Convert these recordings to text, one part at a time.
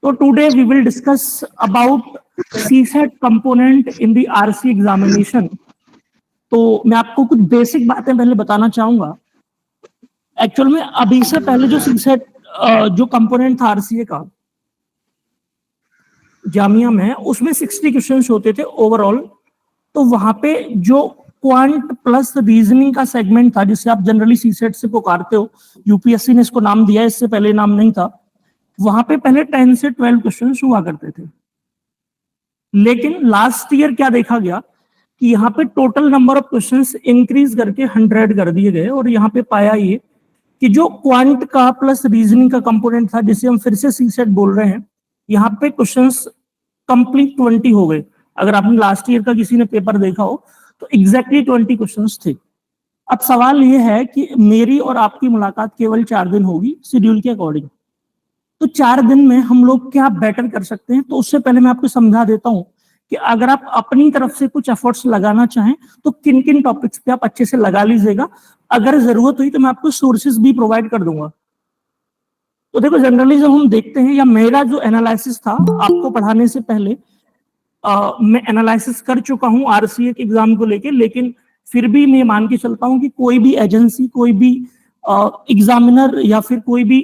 So today we will discuss about CSET component in the RC examination. तो मैं आपको कुछ बेसिक बातें पहले बताना चाहूंगा. एक्चुअल में अभी से पहले जो CSET जो कंपोनेंट था RCA का जामिया में, उसमें 60 क्वेश्चंस होते थे ओवरऑल. तो वहां पे जो क्वांट प्लस रीजनिंग का सेगमेंट था, जिसे आप जनरली CSET से पुकारते हो, यूपीएससी ने इसको नाम दिया, इससे पहले नाम नहीं था. वहां पे पहले 10 से 12 क्वेश्चन हुआ करते थे. लेकिन लास्ट ईयर क्या देखा गया कि यहाँ पे total number of questions increase करके 100 कर दिए गए. और यहाँ पे पाया ये कि जो क्वांट का प्लस रीजनिंग का कंपोनेंट था, जिसे हम फिर से CSET बोल रहे हैं, यहाँ पे क्वेश्चंस कंप्लीट 20 हो गए. अगर आपने लास्ट ईयर का किसी ने पेपर देखा हो तो एग्जैक्टली 20 क्वेश्चंस थे. अब सवाल ये है कि मेरी और आपकी मुलाकात केवल 4 दिन होगी शेड्यूल के अकॉर्डिंग. तो 4 दिन में हम लोग क्या बेटर कर सकते हैं, तो उससे पहले मैं आपको समझा देता हूं कि अगर आप अपनी तरफ से कुछ एफर्ट्स लगाना चाहें तो किन किन टॉपिक्स पे आप अच्छे से लगा लीजिएगा. अगर जरूरत हुई तो मैं आपको सोर्सेज भी प्रोवाइड कर दूंगा. तो देखो, जनरली जब हम देखते हैं, या मेरा जो एनालिसिस था आपको पढ़ाने से पहले, मैं एनालिसिस कर चुका हूं RCA के एग्जाम को लेके, लेकिन फिर भी मैं मान के चलता हूं कि कोई भी एजेंसी, कोई भी एग्जामिनर या फिर कोई भी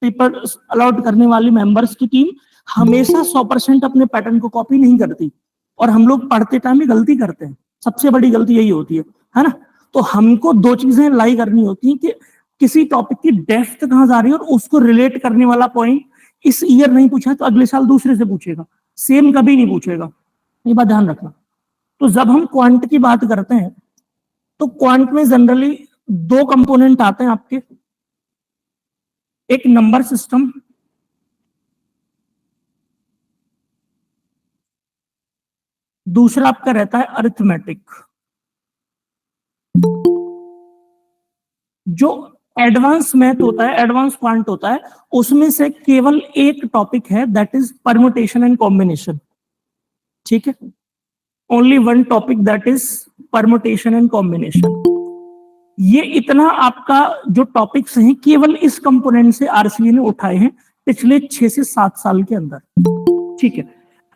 पेपर अलॉट करने वाली मेंबर्स की टीम हमेशा 100% अपने पैटर्न को कॉपी नहीं करती. और हम लोग पढ़ते टाइम में गलती करते हैं. सबसे बड़ी गलती यही होती है ना. तो हमको 2 चीजें लाई करनी होती हैं कि किसी टॉपिक की डेप्थ कहां जा रही है, और उसको रिलेट करने वाला पॉइंट इस ईयर नहीं पूछा तो अगले साल दूसरे से पूछेगा, सेम कभी नहीं पूछेगा. ये बात ध्यान रखना. तो जब हम क्वांट की बात करते हैं तो क्वांट में जनरली 2 कंपोनेंट आते हैं आपके. एक नंबर सिस्टम, दूसरा आपका रहता है अरिथमेटिक. जो एडवांस मैथ होता है, एडवांस क्वांट होता है, उसमें से केवल एक टॉपिक है, that is permutation and combination. ठीक है, only one topic, that is permutation and combination. ये इतना आपका जो टॉपिक्स हैं केवल इस कंपोनेंट से RCA ने उठाए हैं पिछले 6 से 7 साल के अंदर. ठीक है.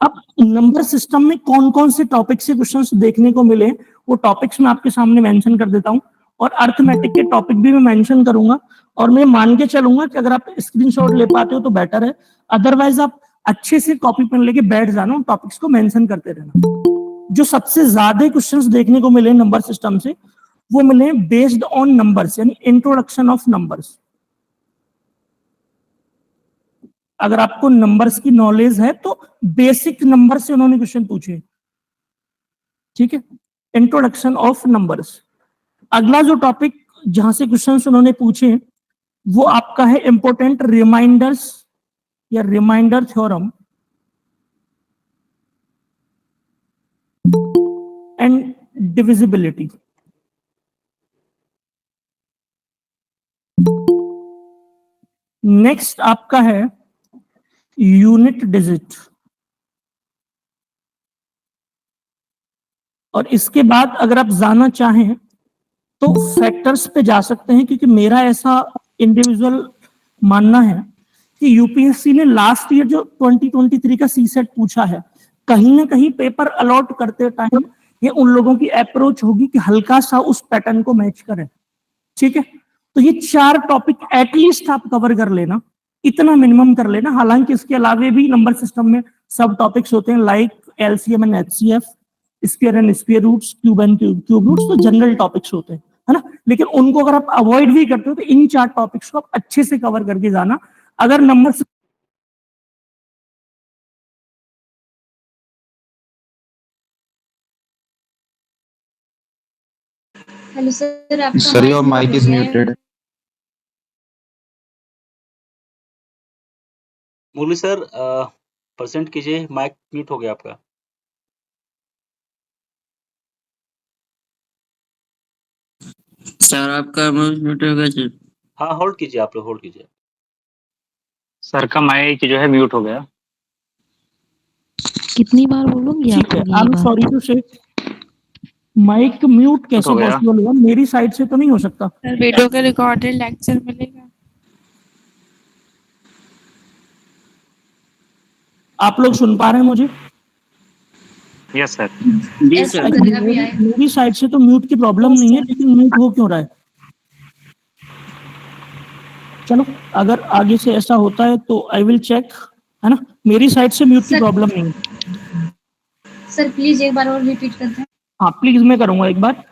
अब नंबर सिस्टम में कौन कौन से टॉपिक से क्वेश्चंस देखने को मिले, वो टॉपिक्स मैं आपके सामने मेंशन कर देता हूं. और अरिथमेटिक के टॉपिक भी मैं मेंशन करूंगा. और मैं मान के चलूंगा कि अगर आप स्क्रीनशॉट ले पाते हो तो बेटर है, अदरवाइज आप अच्छे से कॉपी पेन लेके बैठ जाना, टॉपिक्स को मेंशन करते रहना. जो सबसे ज्यादा क्वेश्चंस देखने को मिले नंबर सिस्टम से, वो मिले बेस्ड ऑन नंबर्स, यानी इंट्रोडक्शन ऑफ नंबर्स. अगर आपको नंबर्स की नॉलेज है तो बेसिक नंबर से उन्होंने क्वेश्चन पूछे. ठीक है, इंट्रोडक्शन ऑफ नंबर्स. अगला जो टॉपिक जहां से क्वेश्चंस उन्होंने पूछे वो आपका है इंपॉर्टेंट रिमाइंडर्स या reminder theorem and divisibility. Next आपका है यूनिट डिजिट. और इसके बाद अगर आप जाना चाहें तो फैक्टर्स पे जा सकते हैं, क्योंकि मेरा ऐसा इंडिविजुअल मानना है कि यूपीएससी ने लास्ट ईयर जो 2023 का CSET पूछा है, कहीं ना कहीं पेपर अलॉट करते टाइम ये उन लोगों की अप्रोच होगी कि हल्का सा उस पैटर्न को मैच करें. ठीक है. तो ये 4 टॉपिक एटलीस्ट आप कवर कर लेना, इतना मिनिमम कर लेना. हालांकि इसके अलावे भी नंबर सिस्टम में सब टॉपिक्स होते हैं, like LCM and HCF, square and square roots, cube and cube roots, तो जनरल टॉपिक्स होते हैं, है ना. लेकिन उनको अगर आप अवॉइड भी करते हो तो इन 4 टॉपिक्स को आप अच्छे से कवर करके जाना. अगर नंबर हेलो सर, आपका sir your mic is muted. Murali sir percent कीजिए, माइक म्यूट हो गया आपका. सर आपका म्यूट हो गया सर. हाँ, होल्ड कीजिए, आप लोग होल्ड कीजिए. सर का माइक जो है म्यूट हो गया. कितनी बार बोलूंगी ठीक है. आपको आई ये एम बात? सॉरी टू से माइक म्यूट कैसे हो गया? पॉसिबल हुआ? मेरी साइड से तो नहीं हो सकता. सर वीडियो का रिकॉर्डेड लेक्चर मिलेगा. आप लोग सुन पा रहे हैं मुझे? Yes sir. जी Yes, सर। sir. अभी आए। मेरी साइड से तो म्यूट की प्रॉब्लम नहीं है, लेकिन म्यूट हो क्यों रहा है? चलो, अगर आगे से ऐसा होता है तो आई विल चेक, है ना? मेरी साइड से म्यूट की Sir. प्रॉब्लम नहीं है। सर प्लीज एक बार और रिपीट करते हैं। हाँ प्लीज, मैं करूंगा एक बार।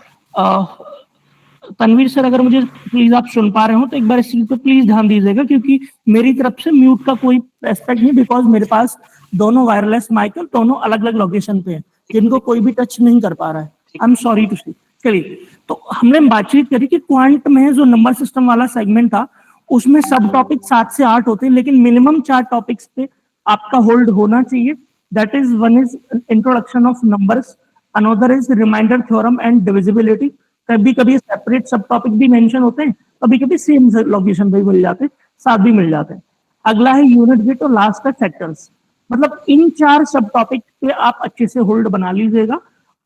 तनवीर सर, अगर मुझे प्लीज आप सुन पा रहे हो तो एक बार इस चीज पे प्लीज ध्यान दीजिएगा, क्योंकि मेरी तरफ से म्यूट का कोई एस्पेक्ट नहीं, बिकॉज मेरे पास दोनों वायरलेस माइक है, दोनों अलग अलग लोकेशन पे हैं, जिनको कोई भी टच नहीं कर पा रहा है। आई एम सॉरी टू से। चलिए, तो हमने बातचीत करी कि क्वांट में जो नंबर सिस्टम वाला सेगमेंट था, उसमें सब टॉपिक 7 से 8 होते हैं, लेकिन मिनिमम 4 टॉपिक्स पे आपका होल्ड होना चाहिए। That is, one is introduction of numbers, another is reminder theorem and divisibility. कभी कभी सेपरेट सब टॉपिक भी मेंशन होते हैं, कभी कभी सेम लोकेशन पे मिल जाते हैं, साथ भी मिल जाते हैं। अगला है यूनिट गेट और लास्ट है फैक्टर्स। मतलब इन 4 सब टॉपिक पे आप अच्छे से होल्ड बना लीजिएगा।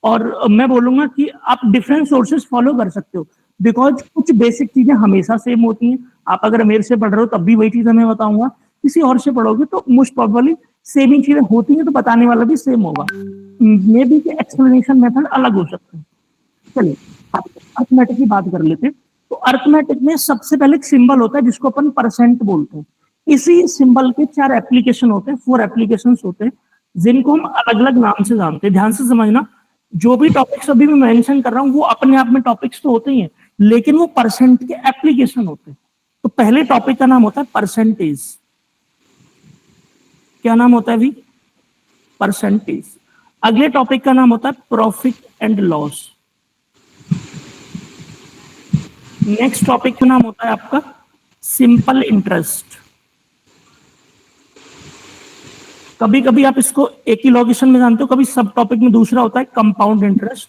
और मैं बोलूंगा कि आप डिफरेंट सोर्सेस फॉलो कर सकते हो, बिकॉज कुछ बेसिक चीजें हमेशा सेम होती हैं। आप अगर मेरे से पढ़ रहे हो तब भी वही चीज मैं बताऊंगा, किसी और से पढ़ोगे तो मोस्ट प्रोबेबली सेम ही चीजें होती हैं, तो बताने वाला भी सेम होगा, मे बी कि एक्सप्लेनेशन मेथड अलग हो सकते हैं। चलिए, अर्थमेटिक की बात कर लेते हैं। तो अर्थमेटिक में सबसे पहले एक सिंबल होता है जिसको अपन परसेंट बोलते हैं। इसी सिंबल के 4 एप्लीकेशन होते हैं, 4 एप्लीकेशंस होते हैं, जिनको हम अलग अलग नाम से जानते हैं। ध्यान से समझना, जो भी टॉपिक्स अभी मैं मेंशन कर रहा हूँ वो अपने आप में टॉपिक्स तो होते ही हैं, लेकिन वो परसेंट के एप्लीकेशन होते हैं। तो पहले टॉपिक का नाम होता है परसेंटेज। क्या नाम होता है अभी? परसेंटेज। अगले टॉपिक का नाम होता है profit and loss. Next topic का नाम होता है आपका सिंपल इंटरेस्ट। कभी कभी आप इसको एक ही लोकेशन में जानते हो, कभी सब टॉपिक में दूसरा होता है कंपाउंड इंटरेस्ट।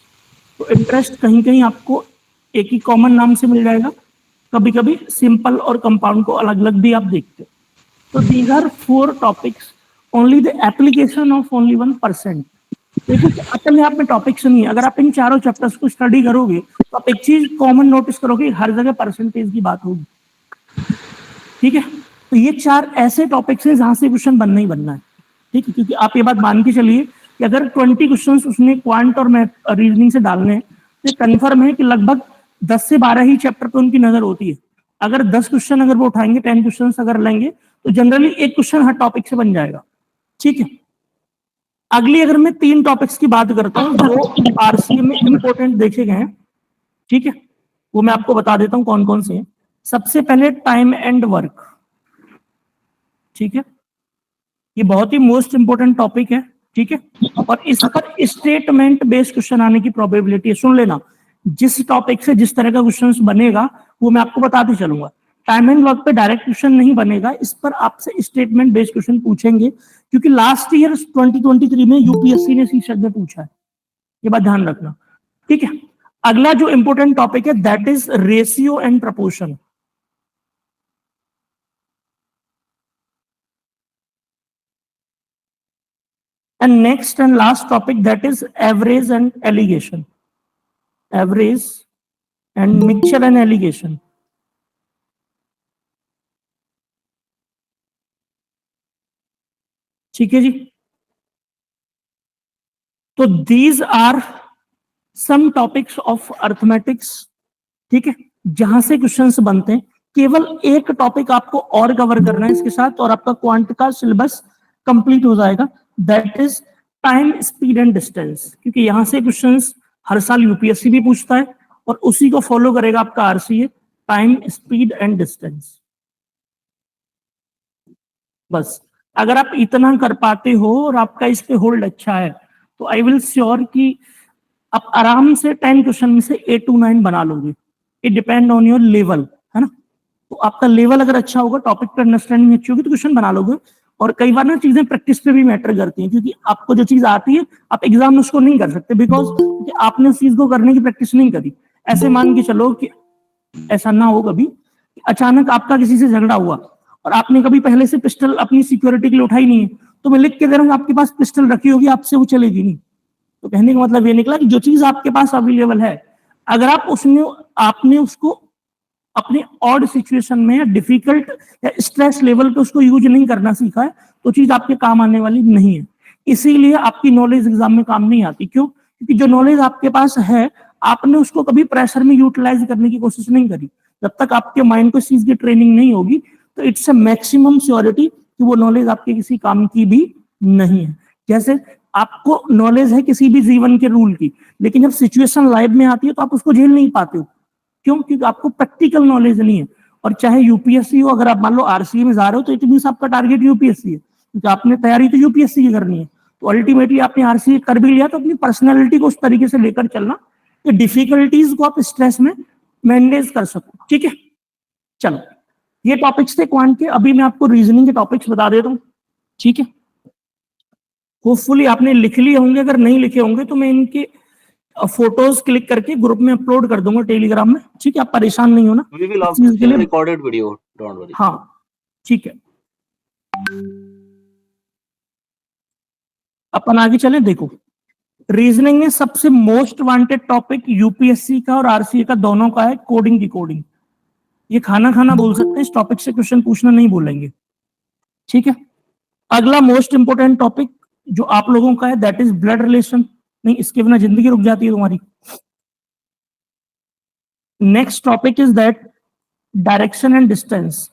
तो इंटरेस्ट कहीं कहीं आपको एक ही कॉमन नाम से मिल जाएगा, कभी कभी सिंपल और कंपाउंड को अलग अलग भी आप देखते हो। तो these are 4 topics, only the application of only 1%। देखिए, अपने आप में टॉपिक्स नहीं है। अगर आप इन चारों चैप्टर्स को स्टडी करोगे तो आप एक चीज कॉमन नोटिस करोगे, हर जगह परसेंटेज की बात होगी। ठीक है, तो ये 4 ऐसे टॉपिक्स हैं जहां से क्वेश्चन बनना ही बनना है। ठीक है, क्योंकि आप ये बात मान के चलिए कि अगर 20 क्वेश्चंस उसने क्वांट और मैथ रीजनिंग से डालने हैं, तो कंफर्म है कि लगभग 10 से 12 ही चैप्टर पे उनकी नजर होती है। अगर 10 क्वेश्चन अगर वो उठाएंगे, 10 क्वेश्चन अगर लेंगे, तो जनरली एक क्वेश्चन हर टॉपिक से बन जाएगा। ठीक है, अगली अगर मैं 3 टॉपिक्स की बात करता हूँ जो आरसीए में इंपॉर्टेंट देखे गए हैं, ठीक है, वो मैं आपको बता देता हूँ कौन कौन से हैं। सबसे पहले टाइम एंड वर्क। ठीक है, ये बहुत ही मोस्ट इंपोर्टेंट टॉपिक है। ठीक है, और इस पर स्टेटमेंट बेस्ड क्वेश्चन आने की प्रोबेबिलिटी है। सुन लेना, जिस टॉपिक से जिस तरह का क्वेश्चन बनेगा वो मैं आपको बताते चलूंगा। टाइम एंड वर्क पे डायरेक्ट क्वेश्चन नहीं बनेगा, इस पर आपसे स्टेटमेंट बेस्ड क्वेश्चन पूछेंगे, क्योंकि लास्ट ईयर 2023 में यूपीएससी ने शीर्षक में पूछा है, ये बात ध्यान रखना। ठीक है, अगला जो इंपोर्टेंट टॉपिक है that is ratio and proportion. And next and last topic, that is average and allegation. Average and mixture and allegation. ठीक है जी, तो these are some topics of arithmetics। ठीक है, जहां से क्वेश्चंस बनते हैं। केवल एक टॉपिक आपको और कवर करना है इसके साथ, और आपका क्वांट का सिलेबस कंप्लीट हो जाएगा। That is time, speed and distance, क्योंकि यहां से क्वेश्चंस हर साल यूपीएससी भी पूछता है, और उसी को फॉलो करेगा आपका RCA, time, speed and distance. बस अगर आप इतना कर पाते हो और आपका इस पे होल्ड अच्छा है, तो आई विल श्योर कि आप आराम से 10 क्वेश्चन में से 8 to 9 बना लोगे। It depend on your level, है ना। तो आपका लेवल अगर अच्छा होगा, टॉपिक पर अंडरस्टैंडिंग अच्छी होगी, तो क्वेश्चन बना लोगे। और कई बार ना चीजें प्रैक्टिस पे भी मैटर करती हैं, क्योंकि आपको जो चीज आती है आप एग्जाम में उसको नहीं कर सकते, बिकॉज आपने उस चीज को करने की प्रैक्टिस नहीं करी। ऐसे मान के चलो कि ऐसा ना हो कभी, अचानक आपका किसी से झगड़ा हुआ और आपने कभी पहले से पिस्टल अपनी सिक्योरिटी के लिए उठाई नहीं है, तो मैं लिख के दे रहा हूँ आपके पास पिस्टल रखी होगी, आपसे वो चलेगी नहीं। तो कहने का मतलब ये निकला कि जो चीज आपके पास अवेलेबल है, अगर आप उसमें आपने उसको अपने ऑड सिचुएशन में या डिफिकल्ट या स्ट्रेस लेवल पे उसको यूज नहीं करना सीखा है तो चीज आपके काम आने वाली नहीं है। इसीलिए आपकी नॉलेज एग्जाम में काम नहीं आती। क्यों? क्योंकि जो नॉलेज आपके पास है आपने उसको कभी प्रेशर में यूटिलाइज करने की कोशिश नहीं करी। जब तक आपके माइंड को इस चीज की ट्रेनिंग नहीं होगी तो इट्स अ मैक्सिमम श्योरिटी कि वो नॉलेज आपके किसी काम की भी नहीं है। जैसे आपको नॉलेज है किसी भी जीवन के रूल की, लेकिन जब सिचुएशन लाइव में आती है तो आप उसको झेल नहीं पाते हो। क्यों? क्योंकि आपको प्रैक्टिकल नॉलेज नहीं है। और चाहे यूपीएससी हो, अगर आप मान लो आरसीए में जा रहे हो तो इट मींस आपका टारगेट यूपीएससी है, क्योंकि आपने तैयारी तो यूपीएससी की करनी है। तो अल्टीमेटली आपने आरसीए कर भी लिया तो अपनी पर्सनैलिटी को उस तरीके से लेकर चलना कि डिफिकल्टीज को आप स्ट्रेस में मैनेज कर सको। ठीक है, चलो ये टॉपिक्स थे क्वांट के। अभी मैं आपको रीजनिंग के टॉपिक्स बता देता हूँ। ठीक है, होपफुली आपने लिख लिए होंगे, अगर नहीं लिखे होंगे तो मैं इनके फोटोज क्लिक करके ग्रुप में अपलोड कर दूंगा टेलीग्राम में। ठीक है, आप परेशान नहीं होना We will इस चीज के लिए। recorded video, don't worry. हाँ ठीक है, अपन आगे चले। देखो, रीजनिंग में सबसे मोस्ट वांटेड टॉपिक यूपीएससी का और आरसीए का दोनों का है कोडिंग डिकोडिंग। ये खाना खाना बोल सकते हैं, इस टॉपिक से क्वेश्चन पूछना नहीं बोलेंगे। ठीक है, अगला मोस्ट इंपोर्टेंट टॉपिक जो आप लोगों का है दैट इज ब्लड रिलेशन। नहीं, इसके बिना जिंदगी रुक जाती है तुम्हारी। Next topic is that direction and distance.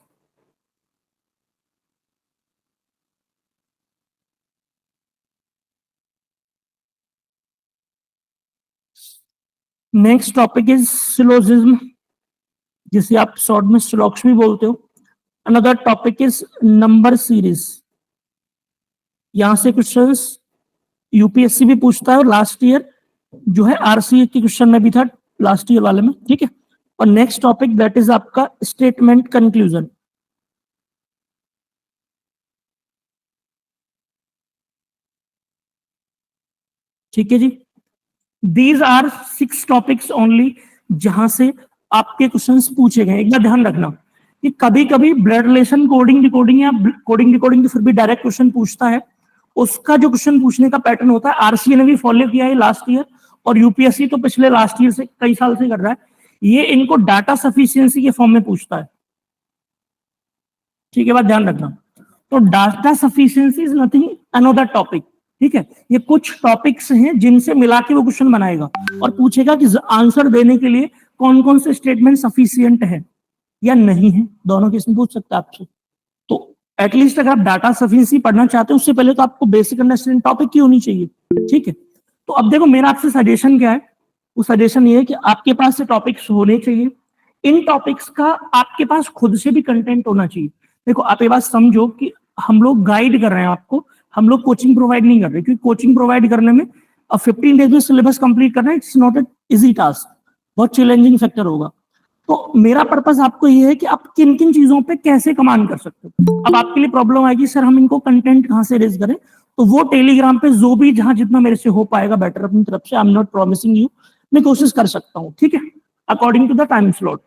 Next topic is syllogism, जिसे आप शॉर्ट में सिलॉक्स भी बोलते हो। Another topic is number series. यहां से क्वेश्चंस यूपीएससी भी पूछता है और लास्ट ईयर जो है आरसीए के क्वेश्चन में भी था लास्ट ईयर वाले में। ठीक है, और नेक्स्ट टॉपिक दैट इज आपका स्टेटमेंट कंक्लूजन। ठीक है जी, दीज आर 6 टॉपिक्स ओनली जहां से आपके क्वेश्चंस पूछे गए। एक बार ध्यान रखना कि कभी कभी ब्लड रिलेशन कोडिंग डिकोडिंग या कोडिंग डिकोडिंग फिर भी डायरेक्ट क्वेश्चन पूछता है। उसका जो क्वेश्चन पूछने का पैटर्न होता है आरसीए ने भी फॉलो किया है लास्ट ईयर, और यूपीएससी तो पिछले लास्ट ईयर से कई साल से कर रहा है। ये इनको डाटा सफिशिएंसी के फॉर्म में पूछता है। ठीक है, बात ध्यान रखना। तो data sufficiency is nothing another topic. ठीक है, ये कुछ टॉपिक्स हैं जिनसे मिला के वो क्वेश्चन बनाएगा और पूछेगा कि आंसर देने के लिए कौन कौन से स्टेटमेंट सफिशिएंट है या नहीं है। दोनों किस्म पूछ सकता है आपसे। तो एटलीस्ट अगर आप डाटा सफिशिएंसी पढ़ना चाहते हो उससे पहले तो आपको बेसिक अंडरस्टैंडिंग टॉपिक की होनी चाहिए। ठीक है, तो अब देखो मेरा आपसे सजेशन क्या है। वो सजेशन ये है कि आपके पास से टॉपिक्स होने चाहिए। इन टॉपिक्स का आपके पास खुद से भी कंटेंट होना चाहिए। देखो, आप ये बात समझो कि हम लोग गाइड कर रहे हैं आपको, हम लोग कोचिंग प्रोवाइड नहीं कर रहे, क्योंकि कोचिंग प्रोवाइड करने में 15 डेज में सिलेबस कंप्लीट करना it's not an easy task, बहुत चैलेंजिंग फैक्टर होगा। तो मेरा पर्पस आपको ये है कि आप किन किन चीजों पे कैसे कमांड कर सकते हो। अब आपके लिए प्रॉब्लम आएगी सर हम इनको कंटेंट कहां से रेज करें, तो वो टेलीग्राम पे जो भी जहां जितना मेरे से हो पाएगा बेटर अपनी तरफ से, I am not promising you, मैं कोशिश कर सकता हूँ। ठीक है, according to the time slot.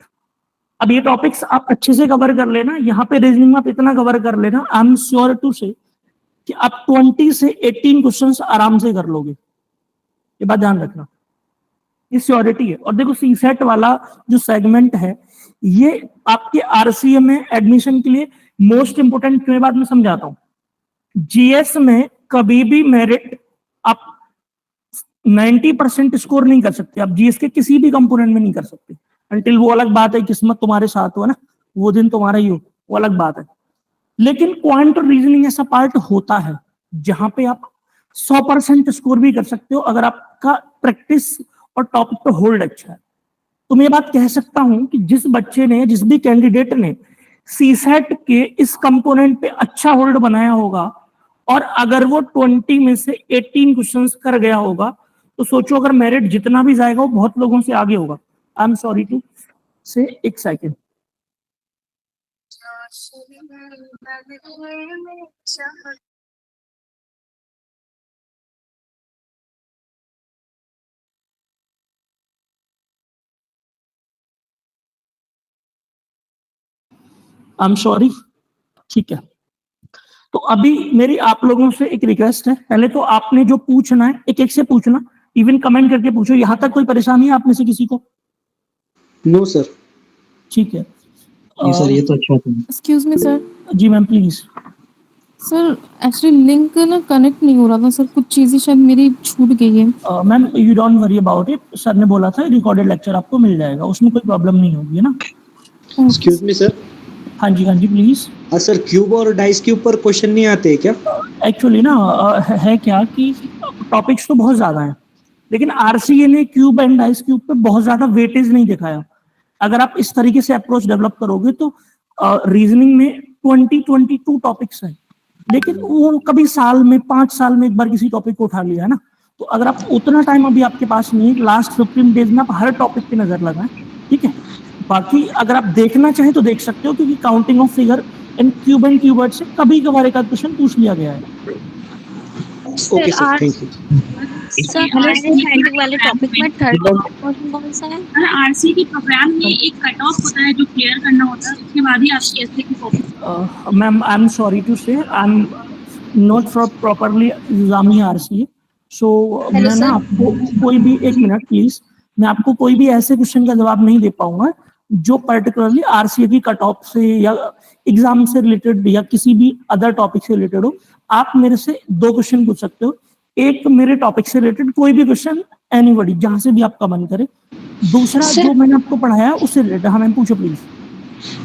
अब ये टॉपिक्स आप अच्छे से कवर कर लेना, यहाँ पे रीजनिंग में आप इतना कवर कर लेना, आई एम श्योर टू से कि आप 20 से 18 क्वेश्चंस आराम से कर लोगे। ये बात ध्यान रखना, ये श्योरिटी है। और देखो सीसेट वाला जो सेगमेंट है ये आपके आरसीए में एडमिशन के लिए मोस्ट इंपोर्टेंट बात मैं समझाता हूँ। जीएस में कभी भी मेरिट आप 90% स्कोर नहीं कर सकते, आप जीएस के किसी भी कंपोनेंट में नहीं कर सकते अंटिल वो अलग बात है किस्मत तुम्हारे साथ हो ना, वो दिन तुम्हारा ही हो, वो अलग बात है। लेकिन क्वांट रीजनिंग ऐसा पार्ट होता है जहां पे आप 100% स्कोर भी कर सकते हो अगर आपका प्रैक्टिस और टॉपिक पे होल्ड अच्छा है। तो मैं ये बात कह सकता हूं कि जिस बच्चे ने, जिस भी कैंडिडेट ने सीसेट के इस कंपोनेंट पे अच्छा होल्ड बनाया होगा और अगर वो 20 में से 18 क्वेश्चंस कर गया होगा तो सोचो अगर मेरिट जितना भी जाएगा वो बहुत लोगों से आगे होगा। आई एम सॉरी टू से, एक सेकेंड। I am sorry. ठीक है, तो अभी मेरी आप लोगों से एक रिक्वेस्ट है, पहले तो आपने जो पूछना है एक एक से पूछना, इवन कमेंट करके पूछो। यहां तक कोई परेशानी है आप में से किसी को? No sir. ठीक है। सर ये तो अच्छा था। Excuse me sir. जी ma'am please. Sir actually link ना कनेक्ट नहीं हो रहा था सर, कुछ चीजें शायद मेरी छूट गई है। Ma'am you don't worry about it, sir ने बोला था रिकॉर्डेड लेक्चर आपको मिल जाएगा, उसमें कोई प्रॉब्लम नहीं होगी, है ना। Excuse me sir. हाँ जी प्लीज। सर क्यूब और डाइस के ऊपर क्वेश्चन नहीं आते हैं क्या? एक्चुअली ना है क्या कि टॉपिक्स तो बहुत ज्यादा हैं, लेकिन आरसीए ने क्यूब एंड डाइस क्यूब पे बहुत ज्यादा वेटेज नहीं दिखाया। अगर आप इस तरीके से अप्रोच डेवलप करोगे तो रीजनिंग में 22 टॉपिक्स हैं, लेकिन वो कभी साल में 5 साल में एक बार किसी टॉपिक को उठा लिया है ना। तो अगर आप उतना टाइम अभी आपके पास नहीं है, लास्ट 15 डेज में आप हर टॉपिक पे नजर लगाएं, ठीक है। बाकी अगर आप देखना चाहें तो देख सकते हो, क्योंकि counting of figure and cube and क्यूबर्ड से कभी कभार एक क्वेश्चन पूछ लिया गया है। Okay sir, thank you. Sir scientific वाले टॉपिक में थर्ड क्वेश्चन कौन सा है? आरसी के प्रोग्राम में एक कट ऑफ होता है जो क्लियर करना होता है, उसके बाद ही आपकी एसए की copy. Ma'am I am sorry to say I am not properly examining RCA, so मैं ना sir. आपको कोई भी, एक मिनट प्लीज, मैं आपको कोई भी ऐसे क्वेश्चन का जवाब नहीं दे पाऊंगा जो पर्टिकुलरली आरसीए की कट ऑफ से या एग्जाम से रिलेटेड या किसी भी अदर टॉपिक से रिलेटेड हो। आप मेरे से 2 क्वेश्चन पूछ सकते हो, एक मेरे टॉपिक से रिलेटेड कोई भी क्वेश्चन, एनीबॉडी जहां से भी आपका मन करे, दूसरा जो मैंने आपको पढ़ाया उससे रिलेटेड। हाँ मैम पूछो प्लीज।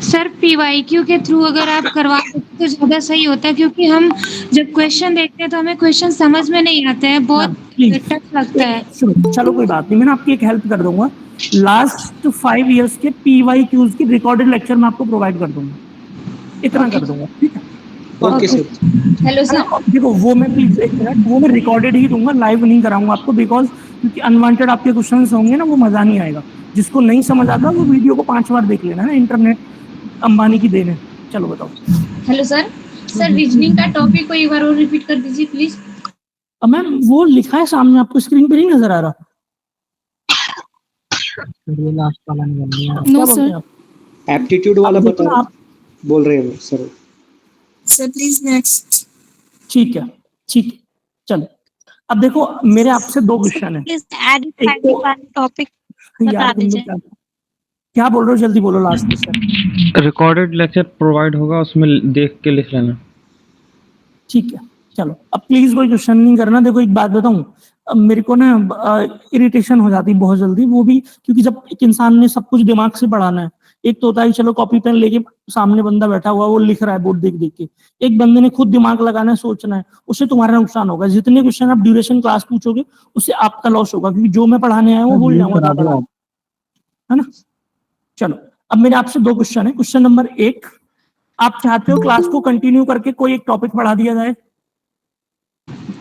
सर पीवाईक्यू के थ्रू अगर आप करवा देते तो ज्यादा सही होता है, क्योंकि हम जब क्वेश्चन देखते हैं तो हमें क्वेश्चन समझ में नहीं आते हैं, बहुत टफ लगता है। चलो कोई बात नहीं, मैं आपकी एक हेल्प कर दूंगा, लास्ट 5 इयर्स के पीवाईक्यूज की रिकॉर्डेड लेक्चर मैं आपको प्रोवाइड कर दूंगा, इतना कर दूंगा, ठीक है। Okay sir. Hello sir. देखो वो मैं प्लीज एक मिनट, वो मैं रिकॉर्डेड ही दूंगा, लाइव नहीं कराऊंगा आपको, बिकॉज क्योंकि अनवांटेड आपके क्वेश्चंस होंगे ना, वो मजा नहीं आएगा। जिसको नहीं समझ आता वो वीडियो को 5 बार देख लेना है, इंटरनेट अंबानी की देन है। चलो बताओ। Hello sir. सर रीजनिंग का टॉपिक को एक बार और रिपीट कर दीजिए प्लीज। मैम वो लिखा है सामने, आपको स्क्रीन पे नहीं नजर आ रहा? No sir. एप्टीट्यूड वाला अब देखो बता आप, बोल रहे हैं सर। Sir please next. ठीक है चलो। अब देखो मेरे आपसे 2 क्वेश्चन है। प्लीज ऐड एक तो टॉपिक यार बता तुम लोग दीजिए। क्या बोल रहे हो, जल्दी बोलो last question. Recorded lecture provide होगा, उसमें देख के लिख लेना। ठीक है चलो, अब प्लीज कोई क्वेश्चन नहीं करना। देखो एक बात बताऊं, अब मेरे को ना इरिटेशन हो जाती है बहुत जल्दी, वो भी क्योंकि जब एक इंसान ने सब कुछ दिमाग से पढ़ाना है। एक तो होता है चलो कॉपी पेन लेके सामने बंदा बैठा हुआ वो लिख रहा है बोर्ड देख देख के, एक बंदे ने खुद दिमाग लगाना है, सोचना है, उससे तुम्हारा नुकसान होगा। जितने क्वेश्चन आप ड्यूरेशन क्लास पूछोगे उससे आपका लॉस होगा, क्योंकि जो मैं पढ़ाने आया हूँ वो भूल जाऊंगा, है ना। चलो अब मेरे आपसे 2 क्वेश्चन है। क्वेश्चन नंबर 1, आप चाहते हो क्लास को कंटिन्यू करके कोई एक टॉपिक पढ़ा दिया जाए?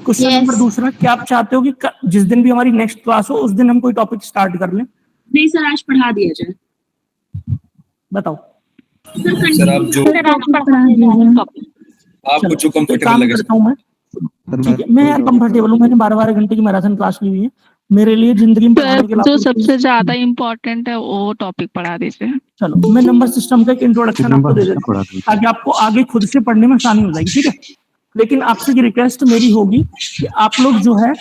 क्वेश्चन नंबर 2, क्या आप चाहते हो कि जिस दिन भी हमारी नेक्स्ट क्लास हो उस दिन हम कोई टॉपिक स्टार्ट कर लें? नहीं सर, आज पढ़ा दिया जाए। बताओ सर आप जो आपको जो कंफर्टेबल लगे। करता हूँ मैं, ठीक है। मैं यार कंफर्टेबल हूँ, मैंने 12-12 घंटे की मैराथन क्लास ली हुई है। मेरे लिए जिंदगी में पढ़ाने के जो सबसे ज्यादा इम्पोर्टेंट है वो टॉपिक पढ़ा दीजिए। चलो मैं नंबर सिस्टम का एक इंट्रोडक्शन आपको दे देता हूँ ताकि आपको आगे खुद से पढ़ने में आसानी हो जाएगी, ठीक है। लेकिन आपसे की रिक्वेस्ट मेरी होगी कि आप लोग जो है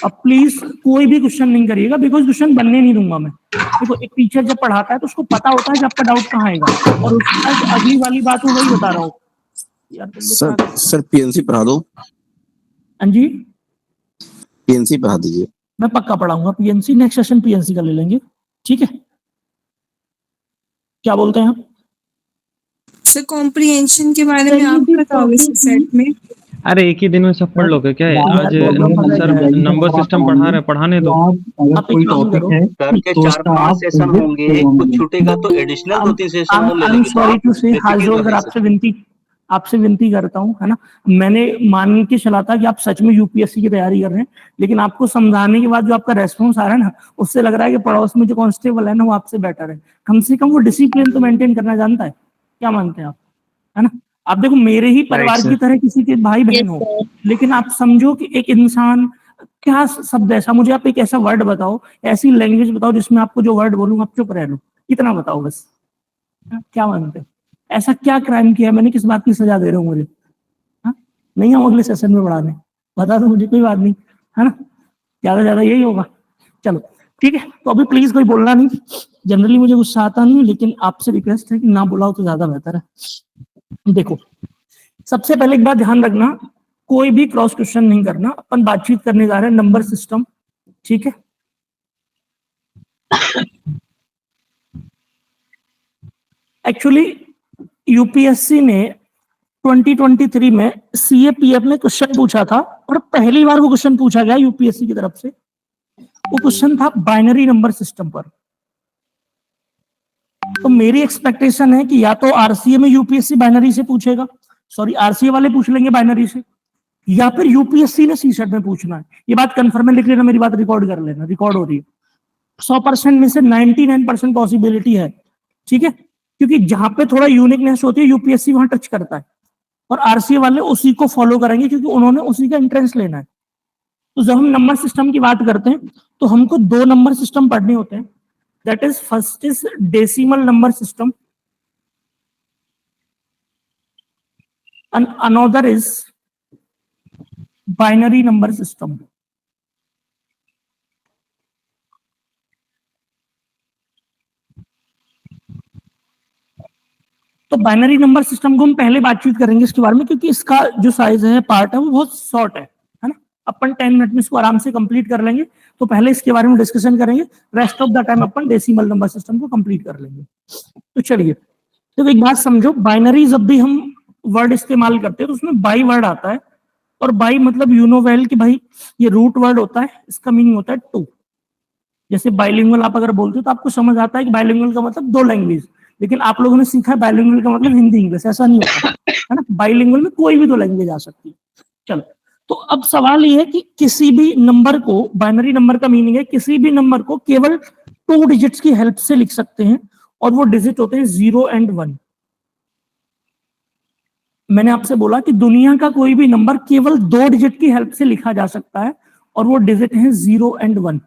प्लीज कोई भी क्वेश्चन नहीं करिएगा, बिकॉज क्वेश्चन बनने नहीं दूंगा मैं। देखो एक टीचर जब पढ़ाता है तो उसको पता होता है कि आपका डाउट कहाँ आएगा, और उसके बाद अगली वाली बात वो वही बता रहा हूँ। सर पीएनसी पढ़ा दो। हाँ जी पीएनसी पढ़ा दीजिए। मैं पक्का पढ़ाऊंगा पीएनसी, नेक्स्ट सेशन पीएनसी का ले लेंगे, ठीक है। क्या बोलते हैं आप? सर कॉम्प्रिहेंशन के बारे में आप बताओगे सेट में? अरे एक ही दिन में सब पढ़ लोगे क्या? आज सर नंबर सिस्टम पढ़ाने दो। अगर कोई टॉपिक है सर के 4-5 सेशन होंगे, कुछ छूटेगा तो एडिशनल 2-3 सेशन और ले लेंगे। सॉरी टू से हाथ जोड़कर आपसे विनती करता हूँ, है ना। मैंने मान के चला था कि आप सच में यूपीएससी की तैयारी कर रहे हैं, लेकिन आपको समझाने के बाद जो आपका रेस्पॉन्स आ रहा है ना, उससे लग रहा है कि पड़ोस में जो कांस्टेबल है ना वो आपसे बेटर है। कम से कम वो डिसिप्लिन तो मेंटेन करना जानता है। क्या मानते हैं आप, है ना? आप देखो मेरे ही परिवार की तरह किसी के भाई बहन हो, लेकिन आप समझो कि एक इंसान क्या शब्द ऐसा, मुझे आप एक ऐसा वर्ड बताओ, ऐसी लैंग्वेज बताओ जिसमें आपको जो वर्ड बोलूं आप चुप रह लो, इतना बताओ बस। क्या मानते हो? ऐसा क्या क्राइम किया मैंने, किस बात की सजा दे रहे हो मुझे? हाँ नहीं, हम अगले सेशन में पढ़ाने, बता दो मुझे, कोई बात नहीं, है ना। ज्यादा यही होगा। चलो ठीक है, तो अभी प्लीज कोई बोलना नहीं, जनरली मुझे गुस्सा आता नहीं, लेकिन आपसे रिक्वेस्ट है कि ना बुलाओ तो ज्यादा बेहतर है। देखो, सबसे पहले एक बात ध्यान रखना, कोई भी क्रॉस क्वेश्चन नहीं करना, अपन बातचीत करने जा रहे हैं नंबर सिस्टम, ठीक है। एक्चुअली यूपीएससी ने 2023 में सीएपीएफ में क्वेश्चन पूछा था, और पहली बार वो क्वेश्चन पूछा गया यूपीएससी की तरफ से। वो क्वेश्चन था बाइनरी नंबर सिस्टम पर। तो मेरी एक्सपेक्टेशन है कि या तो आरसीए में यूपीएससी बाइनरी से पूछेगा, सॉरी आरसीए वाले पूछ लेंगे बाइनरी से, या फिर यूपीएससी ने सीसेट में पूछना है। ये बात कंफर्म है, लिख लेना, मेरी बात रिकॉर्ड कर लेना, रिकॉर्ड हो रही है। 100% में से 99% पॉसिबिलिटी है, ठीक है, क्योंकि जहां पे थोड़ा यूनिकनेस होती है यूपीएससी वहां टच करता है, और आरसीए वाले उसी को फॉलो करेंगे क्योंकि उन्होंने उसी का एंट्रेंस लेना है। तो जब हम नंबर सिस्टम की बात करते हैं तो हमको 2 नंबर सिस्टम पढ़ने होते हैं। That is, first is decimal number system and another is binary number system. तो बाइनरी नंबर सिस्टम को हम पहले बातचीत करेंगे इसके बारे में, क्योंकि इसका जो साइज है, पार्ट है, वो बहुत शॉर्ट है ना। अपन 10 मिनट में इसको आराम से कंप्लीट कर लेंगे। तो पहले इसके बारे में डिस्कशन करेंगे, rest of the time upon decimal number system को कंप्लीट कर लेंगे। तो चलिए, तो एक बात समझो, बाइनरी जब भी हम वर्ड इस्तेमाल करते हैं तो उसमें बाई वर्ड आता है, और बाई मतलब यू नो वेल कि भाई ये रूट वर्ड होता है, इसका मीनिंग होता है 2। जैसे बाइलिंगुअल आप अगर बोलते हो तो आपको समझ आता है कि बाइलिंगुअल का मतलब 2 लैंग्वेज, लेकिन आप लोगों ने सीखा है बाइलिंगुअल का मतलब हिंदी इंग्लिश, ऐसा नहीं होता है ना। बाइलिंगुअल में कोई भी 2 लैंग्वेज आ सकती है। चलो, तो अब सवाल ये है कि किसी भी नंबर को, बाइनरी नंबर का मीनिंग है किसी भी नंबर को केवल 2 डिजिट्स की हेल्प से लिख सकते हैं, और वो डिजिट होते हैं 0 और 1। मैंने आपसे बोला कि दुनिया का कोई भी नंबर केवल 2 डिजिट की हेल्प से लिखा जा सकता है, और वो डिजिट है 0 और 1।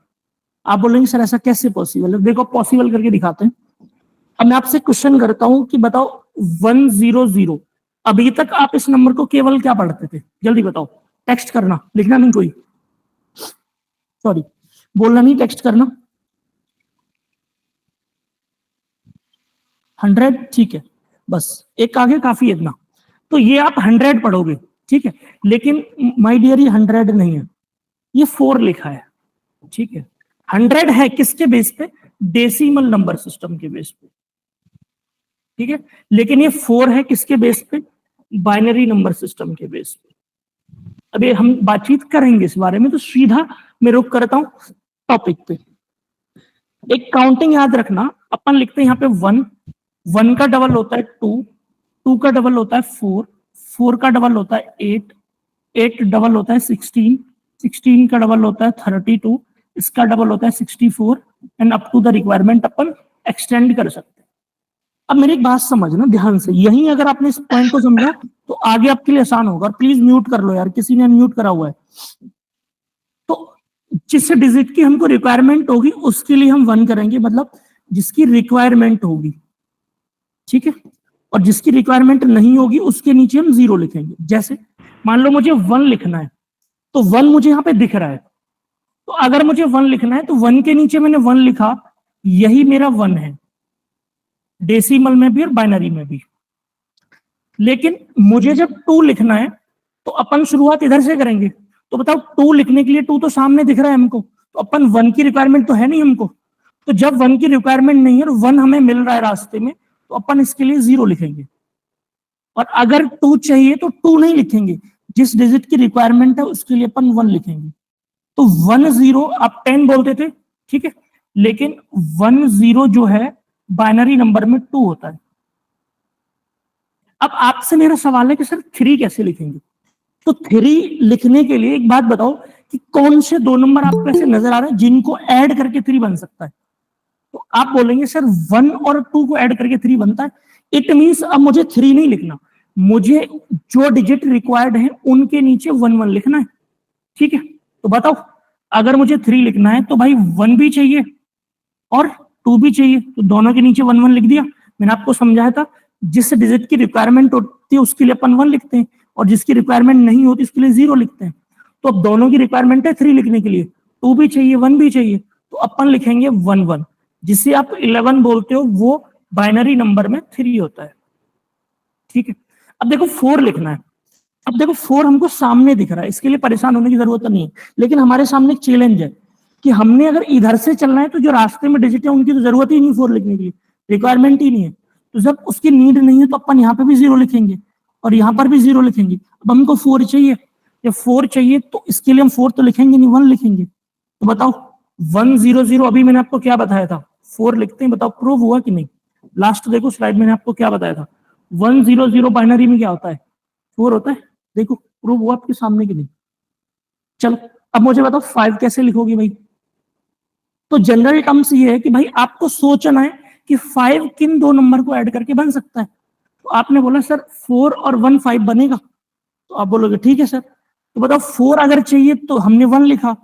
आप बोलेंगे सर ऐसा कैसे पॉसिबल है? देखो, पॉसिबल करके दिखाते हैं। अब मैं आपसे क्वेश्चन करता हूं कि बताओ 100, अभी तक आप इस नंबर को केवल क्या पढ़ते थे? जल्दी बताओ, टेक्स्ट करना, लिखना नहीं, कोई सॉरी बोलना नहीं, टेक्स्ट करना। 100, ठीक है, बस एक आगे काफी है इतना। तो ये आप 100 पढ़ोगे, ठीक है, लेकिन माय डियर ये 100 नहीं है, ये 4 लिखा है, ठीक है। 100 है किसके बेस पे? डेसिमल नंबर सिस्टम के बेस पे, ठीक है, लेकिन ये 4 है किसके बेस पे? बाइनरी नंबर सिस्टम के बेस पे। अभी हम बातचीत करेंगे इस बारे में, तो सीधा मैं रुक करता हूं टॉपिक पे। एक काउंटिंग याद रखना, अपन लिखते हैं यहाँ पे 1 का डबल होता है 2 का डबल होता है 4 का डबल होता है 8 डबल होता है 16 का डबल होता है 32, इसका डबल होता है 64, and up to the requirement अपन एक्सटेंड कर सकते हैं। अब मेरी एक बात समझना ध्यान से, यहीं अगर आपने इस पॉइंट को समझा तो आगे आपके लिए आसान होगा। और प्लीज म्यूट कर लो यार, किसी ने म्यूट करा हुआ है। तो जिस डिजिट की हमको रिक्वायरमेंट होगी उसके लिए हम 1 करेंगे, मतलब जिसकी रिक्वायरमेंट होगी, ठीक है, और जिसकी रिक्वायरमेंट नहीं होगी उसके नीचे हम 0 लिखेंगे। जैसे मान लो मुझे 1 लिखना है, तो 1 मुझे यहाँ पे दिख रहा है, तो अगर मुझे 1 लिखना है तो 1 के नीचे मैंने 1 लिखा, यही मेरा 1 है, डेसिमल में भी और बाइनरी में भी। लेकिन मुझे जब 2 लिखना है तो अपन शुरुआत इधर से करेंगे। तो बताओ 2 लिखने के लिए 2 तो सामने दिख रहा है हमको, तो अपन 1 की रिक्वायरमेंट तो है नहीं हमको। तो जब 1 की रिक्वायरमेंट नहीं है और 1 हमें मिल रहा है रास्ते में, तो अपन इसके लिए 0 लिखेंगे। और अगर 2 चाहिए तो 2 नहीं लिखेंगे, जिस डिजिट की रिक्वायरमेंट है उसके लिए अपन 1 लिखेंगे। तो 1 0 आप 10 बोलते थे, ठीक है, लेकिन 1 0 जो है बाइनरी नंबर में 2 होता है। अब आपसे मेरा सवाल है कि सर 3 कैसे लिखेंगे? तो 3 लिखने के लिए एक बात बताओ कि कौन से 2 नंबर आपको ऐसे नजर आ रहे हैं जिनको ऐड करके 3 बन सकता है? तो आप बोलेंगे सर 1 और 2 को ऐड करके 3 बनता है। इट मींस अब मुझे 3 नहीं लिखना, मुझे जो डिजिट रिक्वायर्ड है उनके नीचे 1 1 लिखना है, ठीक है। तो बताओ अगर मुझे 3 लिखना है तो भाई 1 भी चाहिए और 2 भी चाहिए, तो दोनों के नीचे 1 1 लिख दिया। मैंने आपको समझाया था जिस डिजिट की रिक्वायरमेंट होती है उसके लिए अपन 1 लिखते हैं, और जिसकी रिक्वायरमेंट नहीं होती उसके लिए 0 लिखते हैं। तो अब दोनों की रिक्वायरमेंट है 3 लिखने के लिए, 2 भी चाहिए 1 भी चाहिए, तो अपन लिखेंगे 1 1। जिसे आप 11 बोलते हो वो बाइनरी नंबर में 3 होता है। ठीक है, अब देखो 4 लिखना है। अब देखो 4 हमको सामने दिख रहा है, इसके लिए परेशान होने की जरूरत नहीं है, लेकिन हमारे सामने एक चैलेंज है कि हमने अगर इधर से चलना है तो जो रास्ते में डिजिट है उनकी तो जरूरत ही नहीं 4 लिखने के लिए, रिक्वायरमेंट ही नहीं है। तो जब उसकी नीड नहीं है तो अपन यहाँ पे भी 0 लिखेंगे और यहाँ पर भी 0 लिखेंगे। अब हमको 4 चाहिए, जब 4 चाहिए तो इसके लिए हम 4 तो लिखेंगे नहीं, 1 लिखेंगे। तो बताओ 1 0 0, अभी मैंने आपको क्या बताया था, 4 लिखते हैं, बताओ प्रूव हुआ कि नहीं? लास्ट देखो स्लाइड, मैंने आपको क्या बताया था, 1 0 0 बाइनरी में क्या होता है, 4 होता है। देखो प्रूव हुआ आपके सामने कि नहीं? चलो अब मुझे बताओ 5 कैसे लिखोगे भाई? तो जनरल टर्म्स ये है कि भाई आपको सोचना है कि 5 किन दो नंबर को ऐड करके बन सकता है। तो आपने बोला सर 4 और 1 5 बनेगा, तो आप बोलोगे ठीक है सर। तो बताओ 4 अगर चाहिए तो हमने 1 लिखा,